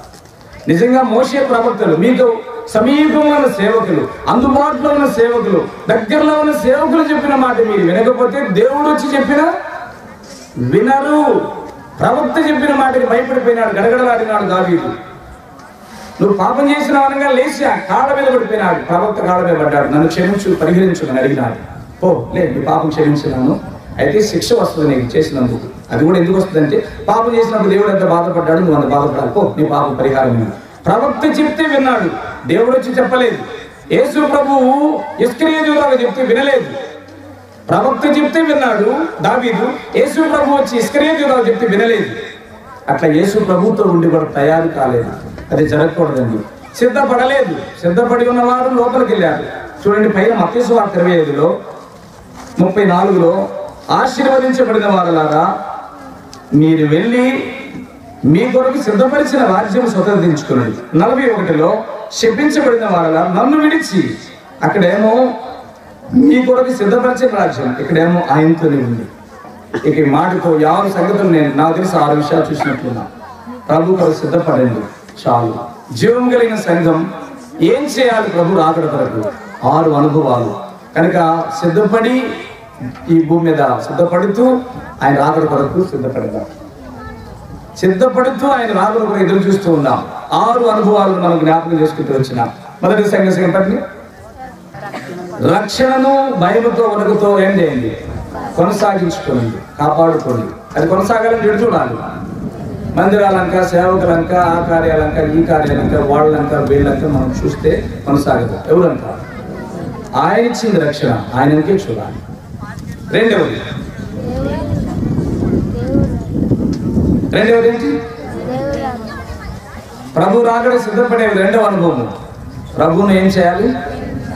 నిజంగా మోషే ప్రవక్తలు, మీకు సమీపంలో ఉన్న సేవకులు, అందుబాటులో ఉన్న సేవకులు, దగ్గరలో ఉన్న సేవకులు చెప్పిన మాట మీరు వినకపోతే దేవుడు వచ్చి చెప్పినా వినరు. ప్రవక్త చెప్పిన మాటకి భయపడిపోయినాడు, గడగడలాడినాడు దావీదు. నువ్వు పాపం చేసిన వనంగా లేచి ఆ కాళ్ళ మీద పడిపోయినాడు, ప్రవక్త కాళ్ళ మీద పడ్డాడు, నన్ను క్షమించు పరిహరించు అని అడిగినాడు. ఓ లేదు, నీ పాపం క్షమించినాను, అయితే శిక్ష వస్తుంది నీకు చేసినందుకు. అది కూడా ఎందుకు వస్తుందంటే, పాపం చేసినప్పుడు దేవుడు ఎంత బాధపడ్డాడు, నువ్వు అంత బాధపడాలి, పో నీ పాపం పరిహారం. ప్రవక్త చెప్తే విన్నాడు, దేవుడు వచ్చి చెప్పలేదు. యేసు ప్రభువు ఇస్కరియోతులాగా చెప్తే వినలేదు. ప్రవక్త చెప్తే విన్నాడు దావీదు, యేసు ప్రభు వచ్చి ఇస్కరియోతులాగా చెప్తే వినలేదు. అట్లా యేసు ప్రభుతో ఉండి కూడా తయారు కాలేదు. అది జరగకూడదండి. సిద్ధపడలేదు. సిద్ధపడి ఉన్నవారు లోపలికి వెళ్ళారు. చూడండి, పైన మత్తయి సువార్త 25లో 34లో, ఆశీర్వదించబడిన వారలారా మీరు వెళ్ళి మీ కొరకు సిద్ధపరిచిన రాజ్యం స్వతంత్రించుకున్నది. 41లో, శపించబడిన వారలా నన్ను విడిచి, అక్కడేమో మీ కొరకు సిద్ధపరిచిన రాజ్యం, ఇక్కడేమో ఆయనతోనే ఉంది. ఇక ఈ మాటతో 6 సంగతులు నేను నాకు తెలిసి 6 విషయాలు చూసినట్లున్నా. ప్రభు కొరకు సిద్ధపడండి చాలు. జీవం కలిగిన సంఘం ఏం చేయాలి ప్రభు రాకడ కొరకు? 6 అనుభవాలు. కనుక సిద్ధపడి ఈ భూమి మీద సిద్ధపడుతూ ఆయన రాకడ కొరకు సిద్ధపడదాం. సిద్ధపడుతూ ఆయన రాకడ కొరకు ఎదురు చూస్తూ ఉన్నాం. 6 అనుభవాలు మనం జ్ఞాపకం చేసుకుంటూ వచ్చినాం. మొదటి సంగతి రక్షణను భయముతో వణుకుతో ఏం చేయండి? కొనసాగించుకోండి, కాపాడుకోండి. అది కొనసాగాలని ఎడు చూడాలి. మందిరాలంక, సేవకులంక, ఆ కార్యాలంక, ఈ కార్యాలంక, వాళ్ళంక, వీళ్ళంక మనం చూస్తే కొనసాగదు. ఎవరంక? ఆయన ఇచ్చింది రక్షణ, ఆయనకే చూడాలి. రెండవది ఏంటి? ప్రభు రాకడ సిద్ధపడే రెండవ అనుభవం, ప్రభువును ఏం చేయాలి?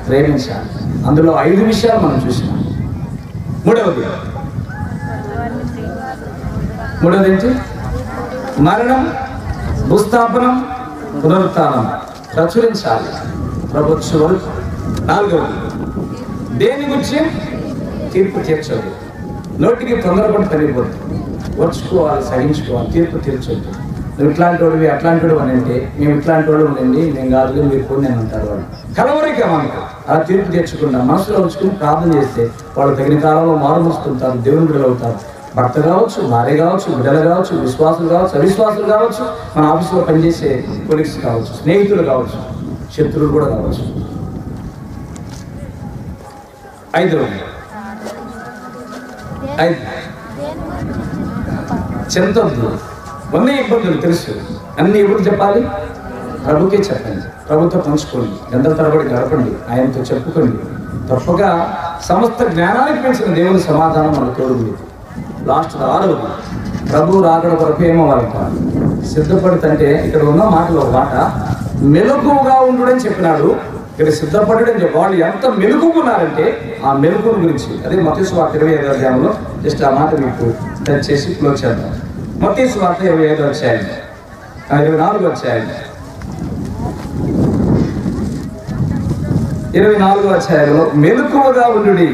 ప్రేమించాలి. అందులో 5 విషయాలు మనం చూసినాం. మూడవది ఏంటి? మరణం, భూస్థాపనం, పునరుత్థానం ప్రచురించాలి ప్రభుత్వ వరకు. 4వది దేని గురించి? తీర్పు తీర్చదు. నోటికి తొందరపడి తరిగిపోతుంది. వచ్చుకోవాలి, సహించుకోవాలి, తీర్పు తీర్చొద్దు. నువ్వు ఇట్లాంటి వాడివి అట్లాంటి వాడు అని అంటే, మేము ఇట్లాంటి వాడు ఉండండి, మేము కాదు మీరు కూడా నేను అంటారు వాళ్ళు. కలవరిక మనకు అలా తీర్పు తెచ్చుకున్నా మనసులో ఉంచుకుని ప్రార్థన చేస్తే వాళ్ళు తగిన కాలంలో మారుమూసుకుంటారు, దేవుని బిడ్డలు అవుతారు. భర్త కావచ్చు, భార్య కావచ్చు, బిడ్డలు కావచ్చు, విశ్వాసులు కావచ్చు, అవిశ్వాసులు కావచ్చు, మన ఆఫీసులో పనిచేసే కొలీగ్స్ కావచ్చు, స్నేహితులు కావచ్చు, శత్రువులు కూడా కావచ్చు. 5వది చెంతొద్దు. ఉన్న ఇబ్బందులు తెలుసు, అన్ని ఎప్పుడు చెప్పాలి? ప్రభుకే చెప్పండి, ప్రభుతో పంచుకోండి, గంటల తరబడి గడపండి, ఆయనతో చెప్పుకోండి. తప్పగా సమస్త జ్ఞానానికి పెంచిన దేవుని సమాధానం మనకు తోడుంది. లాస్ట్ 6వది ప్రభు రాకడ కొరకు ఏమో వాళ్ళ సిద్ధపడుతుంటే, ఇక్కడ ఉన్న మాటలో ఒక మాట మెలకువగా ఉండుడని చెప్పినాడు. ఇక్కడ సిద్ధపడడం చెప్పి వాళ్ళు ఎంత మెలుకున్నారంటే ఆ మెలుకుల గురించి, అదే మత్తయి సువార్త 25వ అధ్యాయంలో జస్ట్ ఆ మాట మీకు టచ్ చేసి క్లోజ్ చేద్దాం. మత్తయి సువార్త 25వ అధ్యాయం 24వ అధ్యాయం 24వ అధ్యాయంలో మెలకువగా ఉండుడి.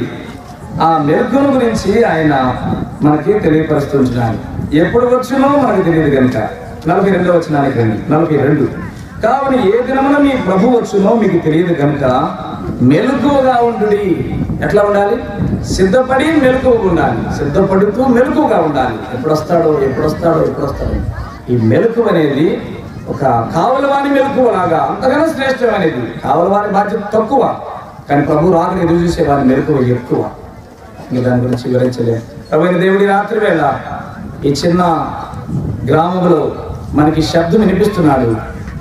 ఆ మెలకును గురించి ఆయన మనకి తెలియపరుస్తున్నాడు. ఎప్పుడు వచ్చునో మనకు తెలియదు కనుక. 42వ వచనానికి రండి. 42 కావున ఏ దినమున మీ ప్రభు వచ్చునో మీకు తెలియదు కనుక మెలకువగా ఉండుడి. ఎట్లా ఉండాలి? సిద్ధపడి మెలకువగా ఉండాలి. సిద్ధపడుతూ మెలకువగా ఉండాలి. ఎప్పుడు వస్తాడో. ఈ మెలకువ అనేది ఒక కావలవాని మెలకువలాగా అంతగానో శ్రేష్టమైనది. కావలవాని బాధ్యత తక్కువ, కానీ ప్రభు రాకడ ఎదురు చూసేవాని మెలకువ ఎక్కువ. ఇంకా దాని గురించి వివరించలేదు. కాబట్టి దేవుడి రాత్రి వేళ ఈ చిన్న గ్రామంలో మనకి శబ్దం వినిపిస్తున్నాడు.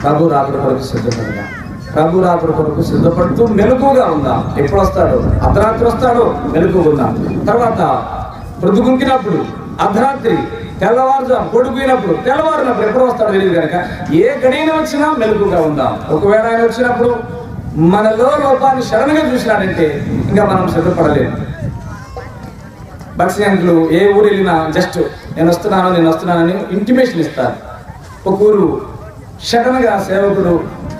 ప్రభు రాకడ కొరకు సిద్ధపడదాం. ప్రభు రాకడ కొరకు సిద్ధపడుతూ మెలకువగా ఉందాం. ఎప్పుడు వస్తాడో, అర్ధరాత్రి వస్తాడో మెలకువగా ఉందాం. తర్వాత ప్రొద్దుగుంకినప్పుడు అర్ధరాత్రి తెల్లవారుజాము కొడుకున్నప్పుడు తెల్లవారినప్పుడు ఎప్పుడు వస్తాడో తెలియదు కనుక ఏ గడియన వచ్చినా మెలకుగా ఉందాం. ఒకవేళ ఆయన వచ్చినప్పుడు మనలో లోపాన్ని సడన్గా చూసినాడంటే ఇంకా మనం సిద్ధపడలేము. భక్ష్యాంకులు ఏ ఊరు వెళ్ళినా జస్ట్ నేను వస్తున్నానని ఇంటిమేషన్ ఇస్తారు. ఒక ఊరు సడన్గా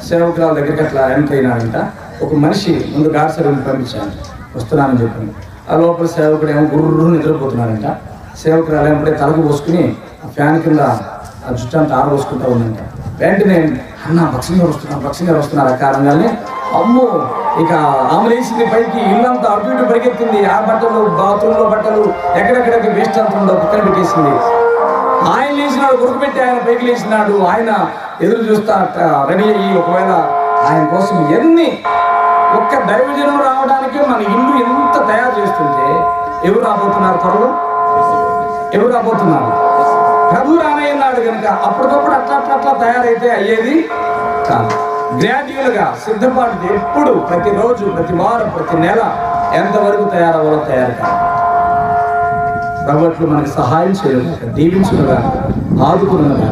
సేవకురాల దగ్గరికి అట్లా ఎంటర్ అయినాడంట. ఒక మనిషి ముందు గాడ్సరుని పంపించాడు, వస్తున్నానని చెప్పింది. ఆ లోపల సేవకుడు ఏమో గుర్రు నిద్రపోతున్నాడంట. సేవకురాలు ఏమంటే తలకు పోసుకుని ఆ ఫ్యాన్ కింద ఆ జుట్టు అంతా ఆరబోసుకుంటా ఉందంట. వెంటనే అన్న భక్ష్యం గారు వస్తున్నారు ఆ కారణంగానే అమ్మో ఇక ఆమె లేచింది పైకి, ఇల్లంతా అటు ఇటు పరిగెత్తింది. ఆ బట్టలు, బాత్రూంలో బట్టలు, ఎక్కడెక్కడికి వేస్ట్ అంత ఉందో పక్కన పెట్టేసింది. ఆయన లేచినాడు, గురుకు పెట్టి ఆయన పైకి లేచినాడు. ఆయన ఎదురు చూస్తా రెడీ అయ్యి ఒకవేళ ఆయన కోసం ఒక్క దైవజనం రావడానికి మన ఇల్లు ఎంత తయారు చేస్తుంటే ఎవరు రాబోతున్నారు? త్వరలో ఎవరు రాబోతున్నారు? ప్రభు రానయ్యన్నాడు కనుక అప్పటికప్పుడు అట్లా తయారైతే అయ్యేది కాదు. గ్రాడ్యువల్గా సిద్ధపాటు ఎప్పుడు, ప్రతిరోజు, ప్రతి వారం, ప్రతి నెల ఎంతవరకు తయారవ్వాలో తయారు కాదు. ప్రభుత్వం మనకి సహాయం చేయడం, దీవించుగా, ఆదుకున్నగా.